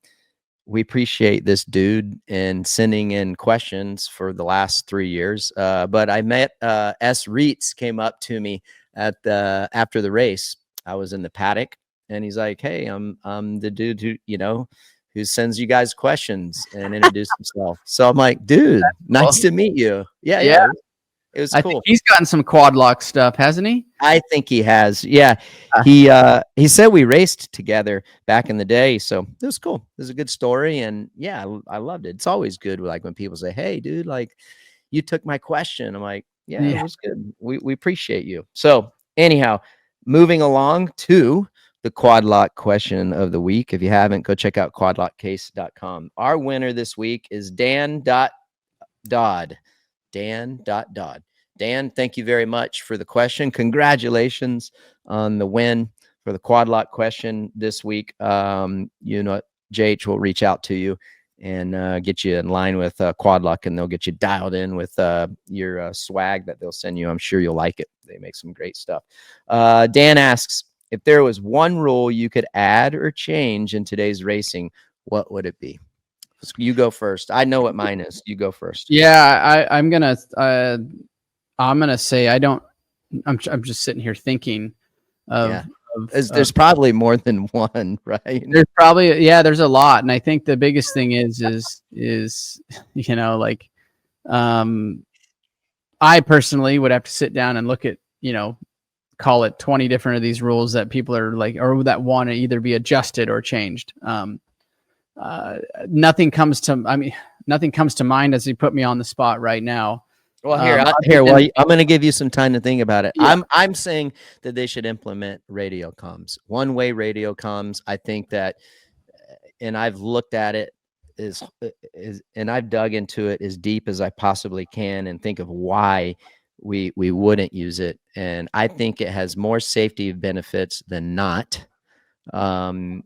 we appreciate this dude and sending in questions for the last 3 years. But I met S. Reitz came up to me after the race. I was in the paddock, and he's like, "Hey, I'm the dude who sends you guys questions," and introduced himself. So I'm like, "Dude, nice to meet you." Yeah. It was I cool. think he's gotten some quad lock stuff, hasn't he? I think he has. Yeah. He said we raced together back in the day, so it was cool. It was a good story, and yeah, I loved it. It's always good like when people say, "Hey, dude, like you took my question." I'm like, "Yeah, it was good. We appreciate you." So, anyhow, moving along to the quad lock question of the week. If you haven't, go check out quadlockcase.com. Our winner this week is Dan.Dodd. Dan.Dodd. Dan, thank you very much for the question. Congratulations on the win for the quad lock question this week. JH will reach out to you and get you in line with quad lock, and they'll get you dialed in with your swag that they'll send you. I'm sure you'll like it. They make some great stuff. Dan asks, if there was one rule you could add or change in today's racing, what would it be? You go first. I know what mine is. You go first. Yeah, I'm gonna say I don't. I'm just sitting here thinking of. There's probably more than one, right? There's probably there's a lot, and I think the biggest thing is I personally would have to sit down and look at call it 20 different of these rules that people are like, or that want to either be adjusted or changed. Nothing comes to mind as you put me on the spot right now. Well, I'm going to give you some time to think about it. Yeah. I'm saying that they should implement radio comms, one-way radio comms. I think that, and I've looked at it and I've dug into it as deep as I possibly can and think of why we wouldn't use it. And I think it has more safety benefits than not. And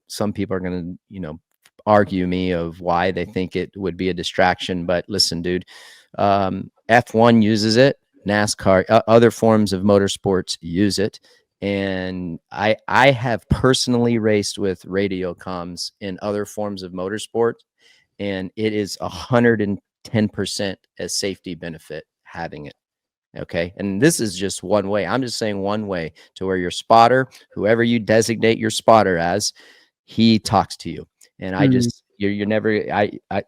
some people are going to argue me of why they think it would be a distraction. But listen, dude, F1 uses it, NASCAR, other forms of motorsports use it. And I have personally raced with radio comms in other forms of motorsport, and it is 110% a safety benefit having it. Okay. And this is just one way. I'm just saying one way to where your spotter, whoever you designate your spotter as, he talks to you. And you're never,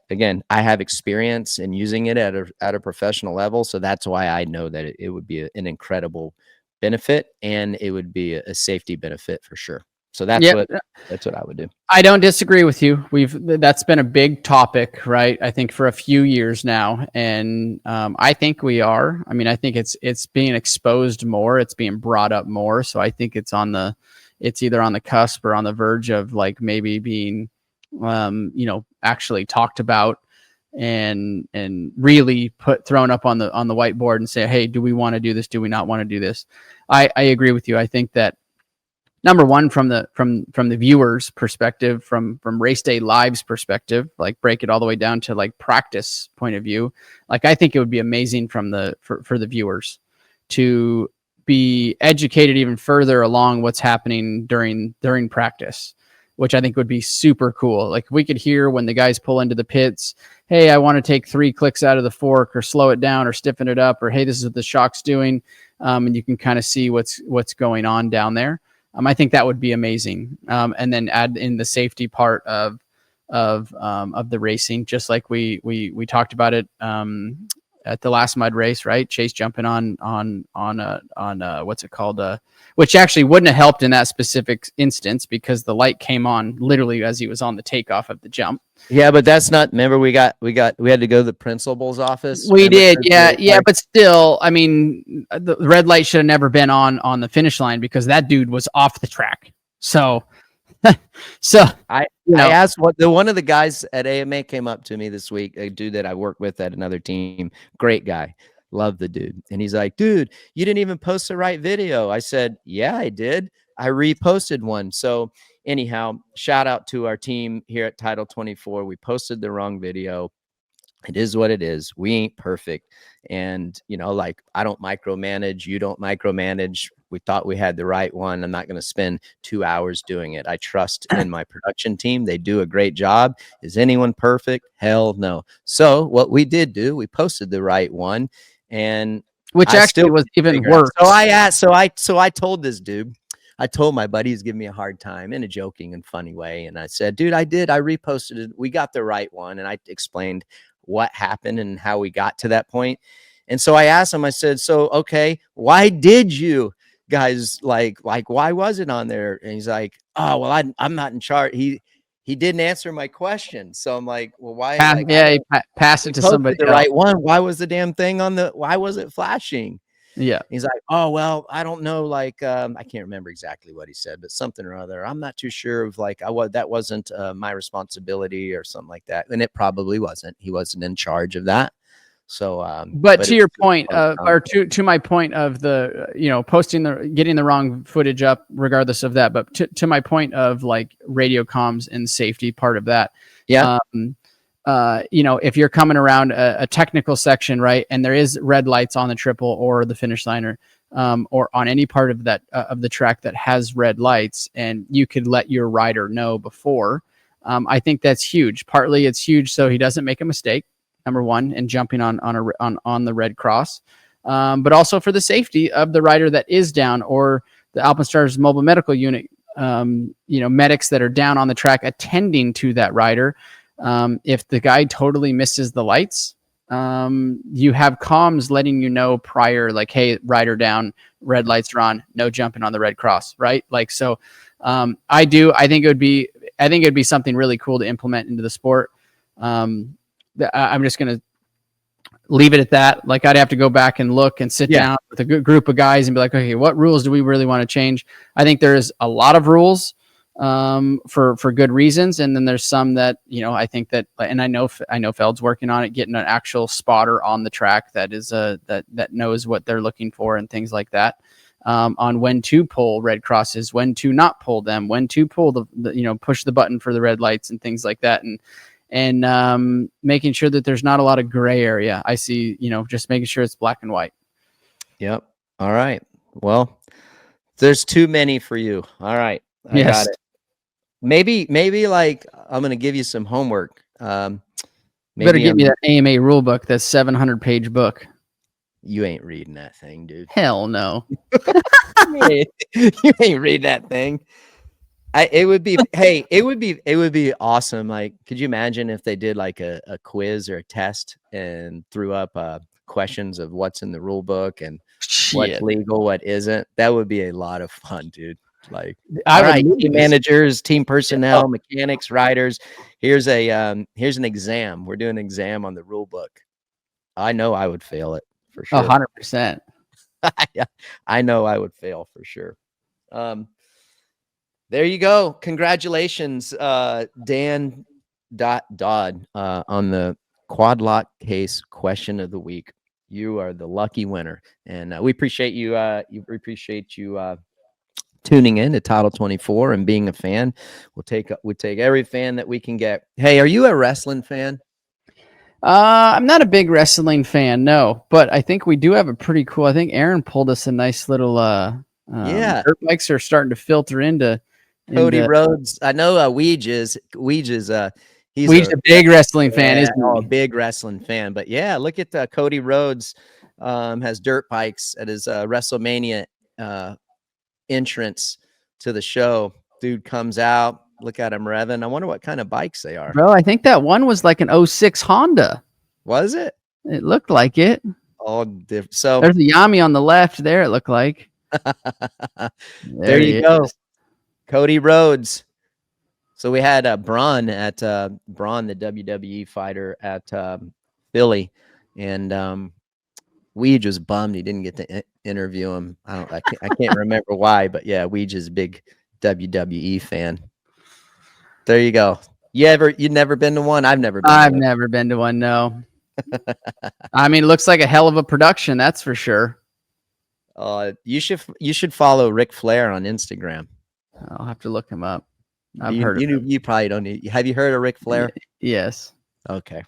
again, I have experience in using it at a professional level. So that's why I know that it would be an incredible benefit, and it would be a safety benefit for sure. So that's what I would do. I don't disagree with you. That's been a big topic, right? I think for a few years now, and I think we are. I mean, I think it's being exposed more. It's being brought up more. So I think it's either on the cusp or on the verge of like maybe being, actually talked about and really thrown up on the whiteboard and say, hey, do we want to do this? Do we not want to do this? I agree with you. I think that, number one, from the viewers' perspective, from Race Day Live's perspective, like break it all the way down to like practice point of view. Like I think it would be amazing for the viewers to be educated even further along what's happening during practice, which I think would be super cool. Like we could hear when the guys pull into the pits, hey, I want to take 3 clicks out of the fork, or slow it down, or stiffen it up, or hey, this is what the shock's doing, and you can kind of see what's going on down there. I think that would be amazing. And then add in the safety part of the racing, just like we talked about it at the last mud race, right? Chase jumping on what's it called? Which actually wouldn't have helped in that specific instance because the light came on literally as he was on the takeoff of the jump. Yeah, but that's not. Remember, we had to go to the principal's office. We did, yeah. But still, I mean, the red light should have never been on the finish line because that dude was off the track. So, I asked one of the guys at AMA came up to me this week, a dude that I work with at another team, great guy, love the dude, and he's like, dude, you didn't even post the right video. I said, yeah, I did. I reposted one. So anyhow, shout out to our team here at Title 24. We posted the wrong video. It is what it is. We ain't perfect. And, you know, like, I don't micromanage. You don't micromanage. We thought we had the right one. I'm not going to spend 2 hours doing it. I trust in my production team. They do a great job. Is anyone perfect? Hell no. So what we did do, we posted the right one, and which actually was even worse. So I asked, so I told this dude, I told my buddy who's giving me a hard time in a joking and funny way. And I said, dude, I reposted it. We got the right one. And I explained what happened and how we got to that point. And so I asked him, I said, so, okay, why did you guys like, why was it on there? And he's like, oh, well, I'm not in charge. He didn't answer my question. So I'm like, well, why? He passed it to somebody else. Right one. Why was the damn thing why was it flashing? Yeah. He's like, oh, well, I don't know. Like, I can't remember exactly what he said, but something or other. I'm not too sure of like, that wasn't my responsibility or something like that. And it probably wasn't. He wasn't in charge of that. So, but to your point, or to my point of the, you know, getting the wrong footage up, regardless of that, but to my point of like radio comms and safety part of that. Yeah. You know, if you're coming around a technical section, right, and there is red lights on the triple or the finish line, or on any part of that of the track that has red lights, and you could let your rider know before. I think that's huge. Partly it's huge so he doesn't make a mistake, number one, and jumping on the red cross, but also for the safety of the rider that is down, or the Alpenstars mobile medical unit, you know, medics that are down on the track attending to that rider. If the guy totally misses the lights, you have comms letting you know prior, like, hey, rider down, red lights are on, no jumping on the red cross, right? Like, so, I think it'd be something really cool to implement into the sport. I'm just going to leave it at that. Like, I'd have to go back and look and sit down with a good group of guys and be like, okay, what rules do we really want to change? I think there's a lot of rules for good reasons, and then there's some that, you know, I think that, and I know Feld's working on it, getting an actual spotter on the track that is that knows what they're looking for and things like that, on when to pull red crosses, when to not pull them, when to pull the you know, push the button for the red lights and things like that, and making sure that there's not a lot of gray area. I see, you know, just making sure it's black and white. Yep. All right. Well, there's too many for you. All right. I got it. Maybe like, I'm going to give you some homework. Better give me that AMA rule book, that 700-page book. You ain't reading that thing, dude. Hell no. You ain't read that thing. It would be awesome. Like, could you imagine if they did like a quiz or a test and threw up questions of what's in the rule book and what's legal, what isn't? That would be a lot of fun, dude. Like, all right, team managers, team personnel, mechanics, riders. Here's an exam. We're doing an exam on the rule book. I know I would fail it for sure. 100%. I know I would fail for sure. There you go. Congratulations, Dan Dodd, on the quad lock case question of the week. You are the lucky winner, and we appreciate you. We appreciate you tuning in to Title 24 and being a fan. We take every fan that we can get. Hey, are you a wrestling fan? I'm not a big wrestling fan, no, but I think we do have a pretty cool. I think Aaron pulled us a nice little. Dirt bikes are starting to filter into Cody Rhodes. I know Weege is he's a big wrestling fan, isn't he? A big wrestling fan. But yeah, look at Cody Rhodes has dirt bikes at his WrestleMania entrance to the show. Dude comes out, look at him revving. I wonder what kind of bikes they are. Bro, I think that one was like an 06 Honda. Was it? It looked like it. All different. So there's the Yami on the left there, it looked like. There you go. Cody Rhodes. So we had Braun, the WWE fighter at Philly, and Weege was bummed he didn't get to interview him. I can't remember why, but yeah, Weege is a big WWE fan. There you go. You've never been to one? I've never been to one, no. I mean, it looks like a hell of a production, that's for sure. You should follow Ric Flair on Instagram. I'll have to look him up. You probably don't need. Have you heard of Ric Flair? Yes. Okay.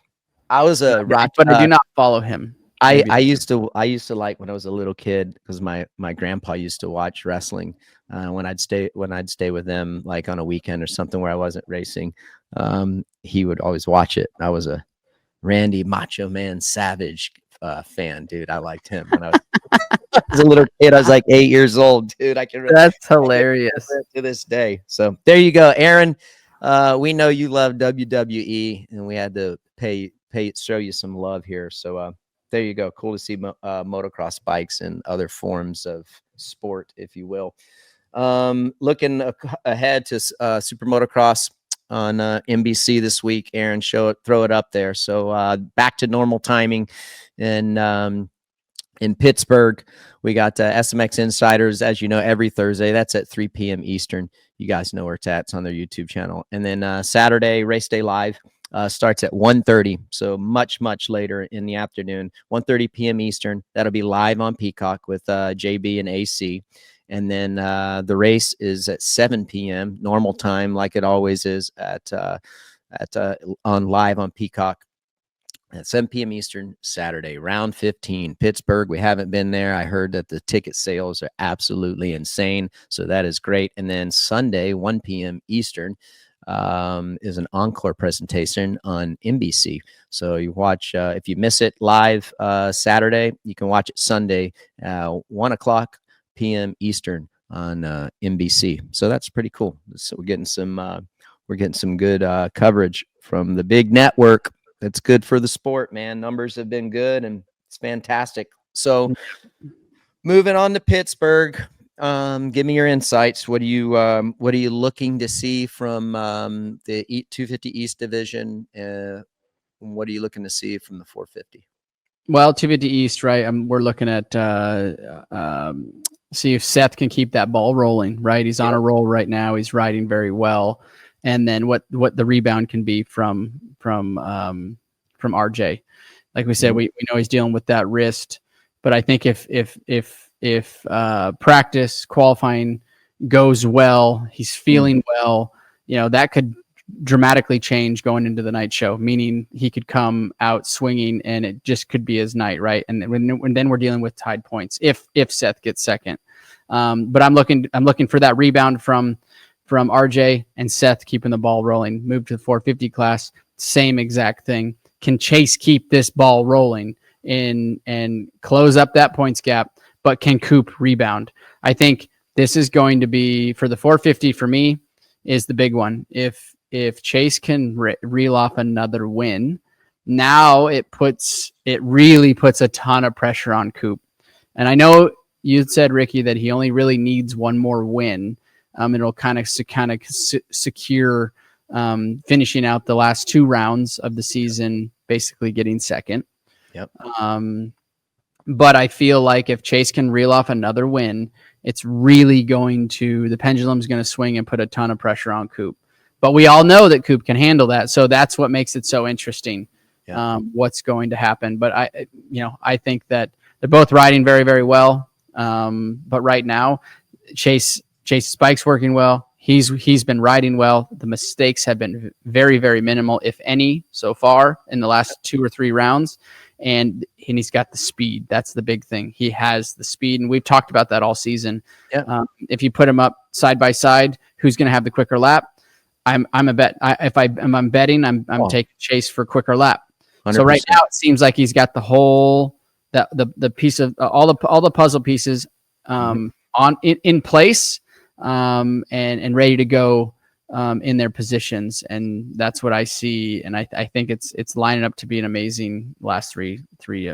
I was a but I do not follow him. I used to like when I was a little kid, because my grandpa used to watch wrestling when I'd stay with them, like on a weekend or something where I wasn't racing. He would always watch it. I was a Randy Macho Man Savage fan, dude. I liked him when I was a little kid. I was like 8 years old, dude. I can. That's hilarious to this day. So there you go, Aaron. We know you love WWE, and we had to show you some love here. So there you go. Cool to see motocross bikes and other forms of sport, if you will. Looking ahead to Super Motocross on NBC this week. Aaron, throw it up there. So back to normal timing, and in Pittsburgh, we got SMX Insiders, as you know, every Thursday. That's at 3 p.m. Eastern. You guys know where it's at. It's on their YouTube channel. And then Saturday, Race Day Live starts at 1:30, so much later in the afternoon, 1:30 p.m. Eastern. That'll be live on Peacock with JB and AC. And then the race is at 7 p.m. normal time, like it always is on live on Peacock at 7 p.m. Eastern, Saturday, round 15, Pittsburgh. We haven't been there. I heard that the ticket sales are absolutely insane, so that is great. And then Sunday, 1 p.m. Eastern, is an encore presentation on NBC. So you watch, if you miss it live Saturday, you can watch it Sunday, 1 o'clock p.m. Eastern on NBC. So that's pretty cool. So we're getting some good coverage from the big network. That's good for the sport, man. Numbers have been good, and it's fantastic. So moving on to Pittsburgh, give me your insights. What are you looking to see from the 250 East division? What are you looking to see from the 450? Well, 250 East, right? We're looking at see if Seth can keep that ball rolling, right? He's on a roll right now. He's riding very well. And then what the rebound can be from RJ. Like we said, we know he's dealing with that wrist, but I think if practice qualifying goes well, he's feeling well, that could dramatically change going into the night show, meaning he could come out swinging and it just could be his night, right? And then we're dealing with tied points if Seth gets second. But I'm looking for that rebound from RJ and Seth keeping the ball rolling. Move to the 450 class, same exact thing. Can Chase keep this ball rolling and close up that points gap, but can Coop rebound? I think this is going to be, for the 450 for me, is the big one. If Chase can reel off another win, now it really puts a ton of pressure on Coop. And I know you said, Ricky, that he only really needs one more win. It'll kind of secure finishing out the last 2 rounds of the season, basically getting second. Yep. But I feel like if Chase can reel off another win, it's really the pendulum's going to swing and put a ton of pressure on Coop. But we all know that Coop can handle that. So that's what makes it so interesting, what's going to happen. But I think that they're both riding very, very well. But right now, Chase's bike's working well. He's been riding well. The mistakes have been very, very minimal, if any, so far in the last 2 or 3 rounds. And he's got the speed. That's the big thing. He has the speed, and we've talked about that all season. Yeah. If you put him up side by side, who's going to have the quicker lap? I'm a bet. I'm betting. I'm taking Chase for quicker lap. 100%. So right now it seems like he's got the whole the piece of all the puzzle pieces in place. And ready to go in their positions, and that's what I see. And I think it's lining up to be an amazing last three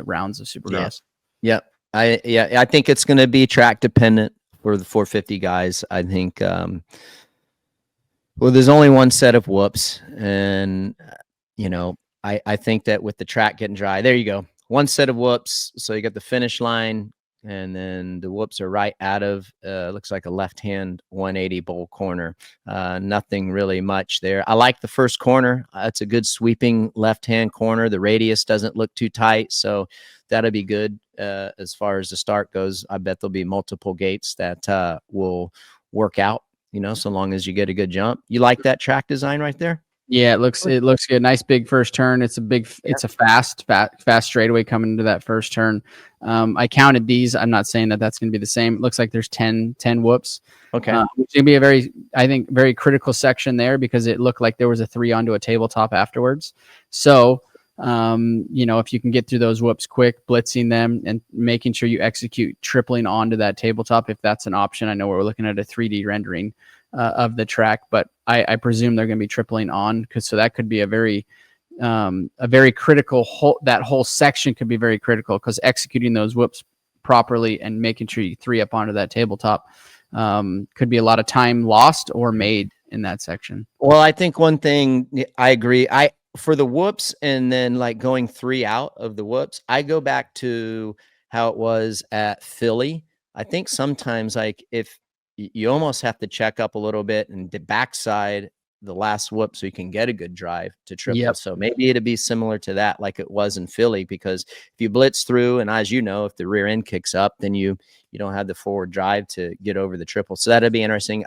rounds of Supercross. Yeah. I think it's going to be track dependent for the 450 guys. I think there's only one set of whoops, and I think that with the track getting dry, there you go, one set of whoops. So you got the finish line. And then the whoops are right out of, looks like a left-hand 180 bowl corner. Nothing really much there. I like the first corner. It's a good sweeping left-hand corner. The radius doesn't look too tight, so that'll be good as far as the start goes. I bet there'll be multiple gates that will work out, so long as you get a good jump. You like that track design right there? Yeah, it looks good. Nice big first turn. It's a fast straightaway coming into that first turn. I counted these. I'm not saying that that's going to be the same. It looks like there's 10 whoops. Okay. Which is going to be I think, very critical section there because it looked like there was a 3 onto a tabletop afterwards. So, if you can get through those whoops quick, blitzing them and making sure you execute tripling onto that tabletop, if that's an option. I know we're looking at a 3D rendering of the track, but I presume they're going to be tripling on so that could be a very critical whole. That whole section could be very critical because executing those whoops properly and making sure you 3 up onto that tabletop could be a lot of time lost or made in that section. Well, I think one thing I agree. For the whoops and then like going 3 out of the whoops, I go back to how it was at Philly. I think sometimes like if you almost have to check up a little bit and the backside the last whoop so you can get a good drive to triple. Yep. So maybe it'd be similar to that like it was in Philly, because if you blitz through and as you know, if the rear end kicks up, then you don't have the forward drive to get over the triple. So that'd be interesting.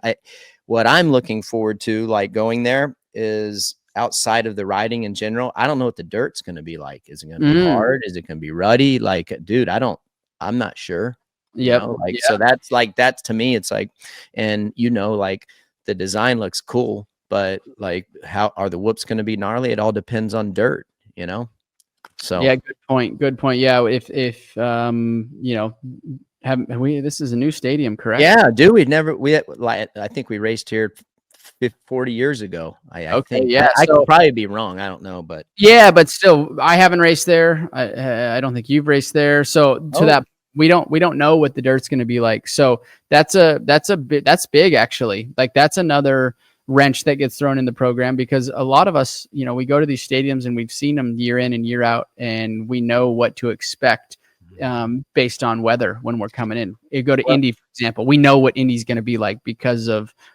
What I'm looking forward to like going there is outside of the riding in general. I don't know what the dirt's going to be like. Is it going to be hard? Is it going to be ruddy? Like, dude, I'm not sure. Yeah. So that's to me, it's like, and like the design looks cool, but like how are the whoops going to be gnarly? It all depends on dirt, So yeah, good point. Yeah. If have we, this is a new stadium, correct? Yeah, dude, I think we raced here 40 years ago. I think. Yeah, I could probably be wrong. I don't know, but yeah, but still, I haven't raced there. I don't think you've raced there. So to that, we don't know what the dirt's going to be like. So that's big actually. Like that's another wrench that gets thrown in the program because a lot of us, we go to these stadiums and we've seen them year in and year out, and we know what to expect based on weather when we're coming in. You go to Indy, for example, we know what Indy's going to be like because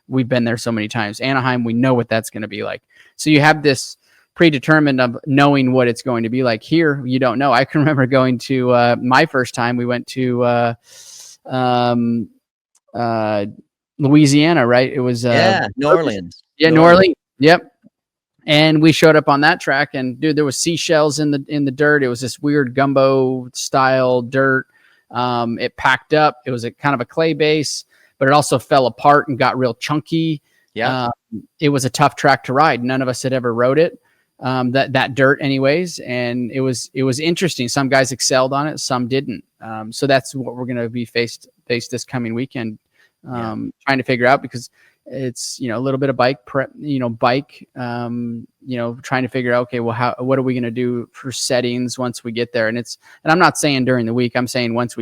we've been there so many times. Anaheim, we know what that's going to be like. So you have this predetermined of knowing what it's going to be like. Here, you don't know. I can remember going to my first time. We went to Louisiana, right? It was New Orleans. Yeah, New Orleans. Yep. And we showed up on that track, and dude, there was seashells in the dirt. It was this weird gumbo style dirt. It packed up. It was a kind of a clay base, but it also fell apart and got real chunky. Yeah. It was a tough track to ride. None of us had ever rode it. That dirt anyways. And it was interesting. Some guys excelled on it, some didn't. So that's what we're going to be faced this coming weekend. Trying to figure out, because it's, a little bit of bike prep, trying to figure out, okay, well, what are we going to do for settings once we get there? And I'm not saying during the week, I'm saying once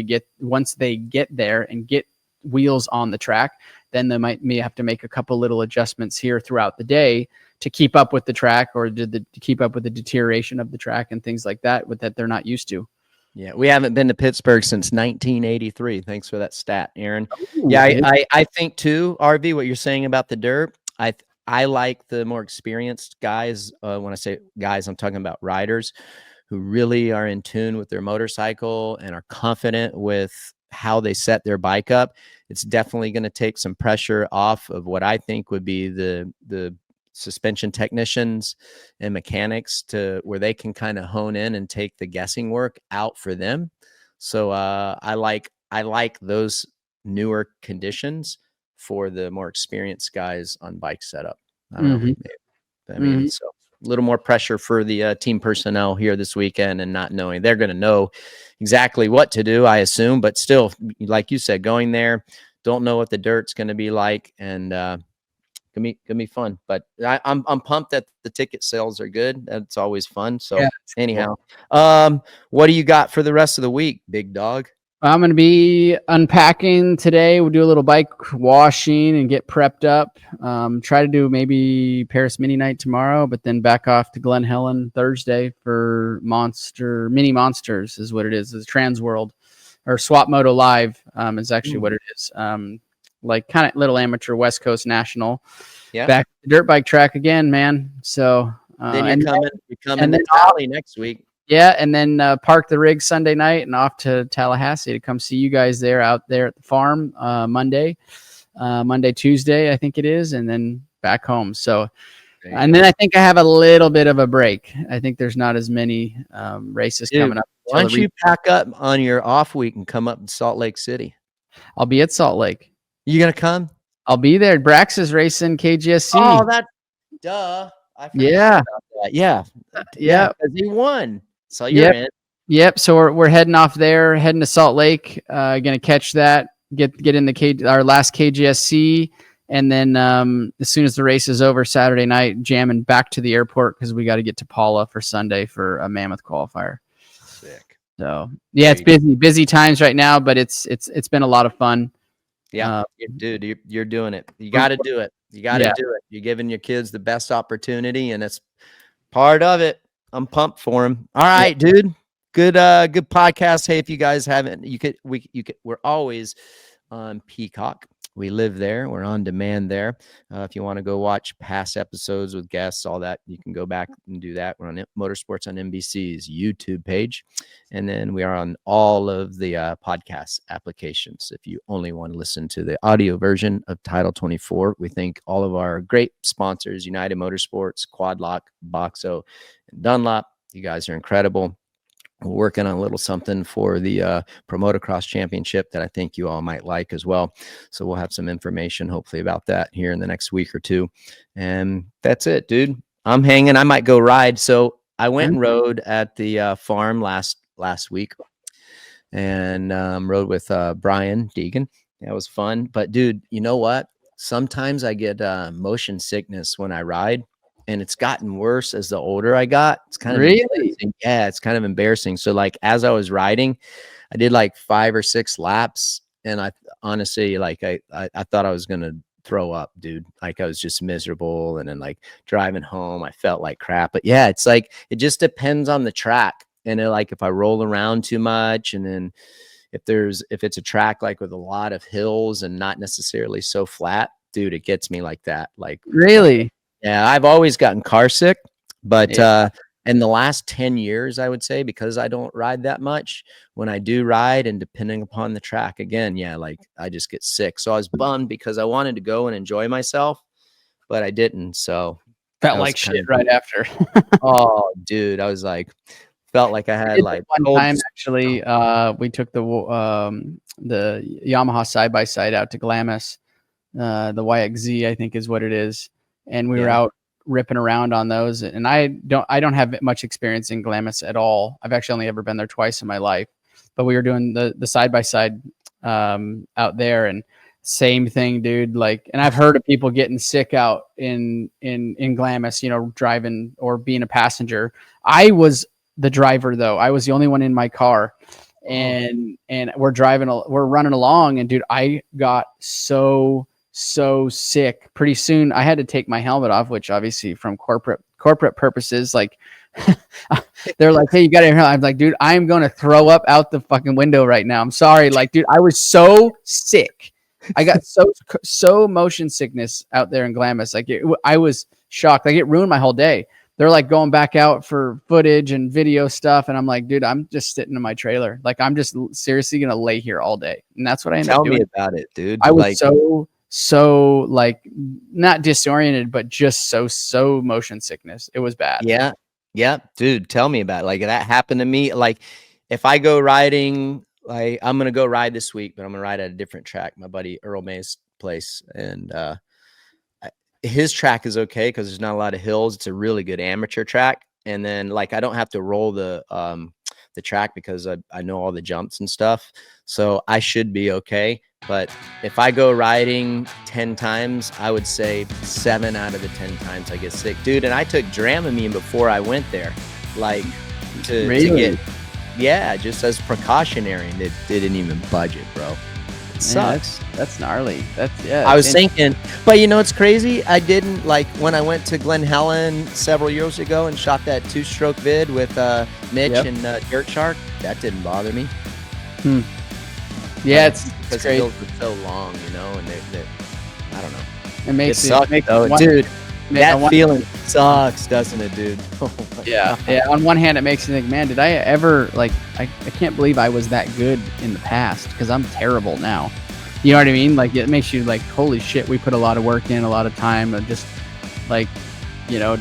they get there and get wheels on the track, then they may have to make a couple little adjustments here throughout the day to keep up with the track, or to keep up with the deterioration of the track and things like that that they're not used to. Yeah, we haven't been to Pittsburgh since 1983. Thanks for that stat, Aaron. Ooh, yeah, I think too, RV, what you're saying about the dirt, I like the more experienced guys. When I say guys, I'm talking about riders who really are in tune with their motorcycle and are confident with how they set their bike up. It's definitely going to take some pressure off of what I think would be the suspension technicians and mechanics, to where they can kind of hone in and take the guessing work out for them. So I like those newer conditions for the more experienced guys on bike setup. I don't know. I mean, so a little more pressure for the team personnel here this weekend, and not knowing, they're going to know exactly what to do, I assume, but still, like you said, going there, don't know what the dirt's going to be like, and gonna be fun. But I'm pumped that the ticket sales are good. That's always fun. So yeah, anyhow, cool. What do you got for the rest of the week, big dog? I'm going to be unpacking today. We'll do a little bike washing and get prepped up. Try to do maybe Paris Mini Night tomorrow, but then back off to Glen Helen Thursday for Mini Monsters is what it is. It's Trans World, or Swap Moto Live is actually what it is. Like kind of little amateur West Coast National. Yeah. Back to the dirt bike track again, man. So then you're coming to Tally next week. Yeah, and then park the rig Sunday night and off to Tallahassee to come see you guys out there at the farm Monday, Tuesday, I think it is, and then back home. So And then I think I have a little bit of a break. I think there's not as many races coming up. Why don't you pack up on your off week and come up to Salt Lake City? I'll be at Salt Lake. You gonna come? I'll be there. Brax is racing KGSC. Oh, that's duh. I forgot about that. Yeah. Because he won. So you're in. Yep. So we're heading off there, heading to Salt Lake. Gonna catch that. Get in our last KGSC, and then as soon as the race is over Saturday night, jamming back to the airport because we got to get to Paula for Sunday for a Mammoth qualifier. Sick. So yeah, it's busy times right now, but it's been a lot of fun. Yeah, dude, you're doing it. You got to do it. You got to do it. You're giving your kids the best opportunity, and it's part of it. I'm pumped for them. All right, dude. Good podcast. Hey, if you guys haven't, we're always on Peacock. We live there. We're on demand there. If you want to go watch past episodes with guests, all that, you can go back and do that. We're on Motorsports on NBC's YouTube page. And then we are on all of the podcast applications. If you only want to listen to the audio version of Title 24, we thank all of our great sponsors, United Motorsports, Quad Lock, Boxo, and Dunlop. You guys are incredible. We're working on a little something for the Pro Motocross Championship that I think you all might like as well. So we'll have some information hopefully about that here in the next week or two. And that's it, dude. I'm hanging. I might go ride. So I went and rode at the farm last week and rode with Brian Deegan. That was fun. But dude, you know what? Sometimes I get motion sickness when I ride. And it's gotten worse as the older I got. It's kind of embarrassing. Yeah, it's kind of embarrassing. So like as I was riding, I did like 5 or 6 laps, and I honestly like I thought I was gonna throw up, dude. Like I was just miserable, and then like driving home, I felt like crap. But yeah, it's like it just depends on the track, and like if I roll around too much, and then if it's a track like with a lot of hills and not necessarily so flat, dude, it gets me like that. Like really. Yeah, I've always gotten car sick, but in the last 10 years, I would say, because I don't ride that much, when I do ride and depending upon the track, again, like I just get sick. So I was bummed because I wanted to go and enjoy myself, but I didn't. So felt like shit right after. Oh, dude, I was like, felt like I had like one time actually. We took the Yamaha side by side out to Glamis, the YXZ, I think is what it is. And we were out ripping around on those. And I don't have much experience in Glamis at all. I've actually only ever been there twice in my life, but we were doing the side-by-side out there, and same thing, dude. Like, and I've heard of people getting sick out in Glamis, driving or being a passenger. I was the driver though. I was the only one in my car, and we're running along, and dude, I got so sick. Pretty soon I had to take my helmet off, which obviously from corporate purposes, like they're like, hey, you got it. I'm like, dude, I'm going to throw up out the fucking window right now. I'm sorry. Like, dude, I was so sick. I got so motion sickness out there in Glamis. Like I was shocked. Like it ruined my whole day. They're like going back out for footage and video stuff. And I'm like, dude, I'm just sitting in my trailer. Like I'm just seriously going to lay here all day. And that's what I ended up doing. Tell me about it, dude. I was so like not disoriented, but just so motion sickness. It was bad. Yeah, dude, tell me about it. Like that happened to me. Like if I go riding, like I'm gonna go ride this week, but I'm gonna ride at a different track, my buddy Earl May's place, and his track is okay because there's not a lot of hills. It's a really good amateur track, and then like I don't have to roll the track because I know all the jumps and stuff, so I should be okay. But if I go riding 10 times, I would say 7 out of the 10 times I get sick, dude. And I took Dramamine before I went there, like to get, just as precautionary, and it didn't even budget, bro. It sucks. That's gnarly. I was thinking, but it's crazy. I didn't like when I went to Glen Helen several years ago and shot that 2-stroke vid with Mitch and Dirt Shark. That didn't bother me. Yeah, it's because the hills were so long, and they I don't know. It makes dude. That feeling sucks, doesn't it, dude? Yeah. On one hand, it makes you think, man, did I ever like? I can't believe I was that good in the past because I'm terrible now. You know what I mean? Like it makes you like, holy shit, we put a lot of work in, a lot of time, and just like, you know,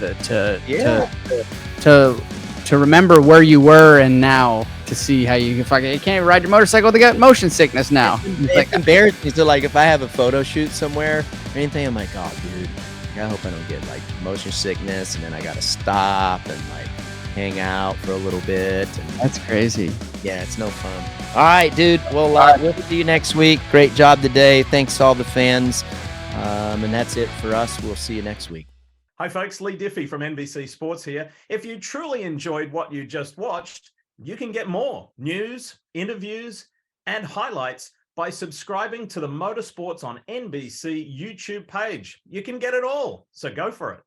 to remember where you were and now to see how you can't even ride your motorcycle. They got motion sickness now. It's like embarrassing. So like if I have a photo shoot somewhere or anything, I'm like, oh dude, I hope I don't get like motion sickness, and then I gotta stop and like hang out for a little bit. And that's crazy. Yeah, it's no fun. All right, dude. Well, we'll see you next week. Great job today. Thanks to all the fans. And that's it for us. We'll see you next week. Hi, folks. Lee Diffie from NBC Sports here. If you truly enjoyed what you just watched, you can get more news, interviews, and highlights by subscribing to the Motorsports on NBC YouTube page. You can get it all, so go for it.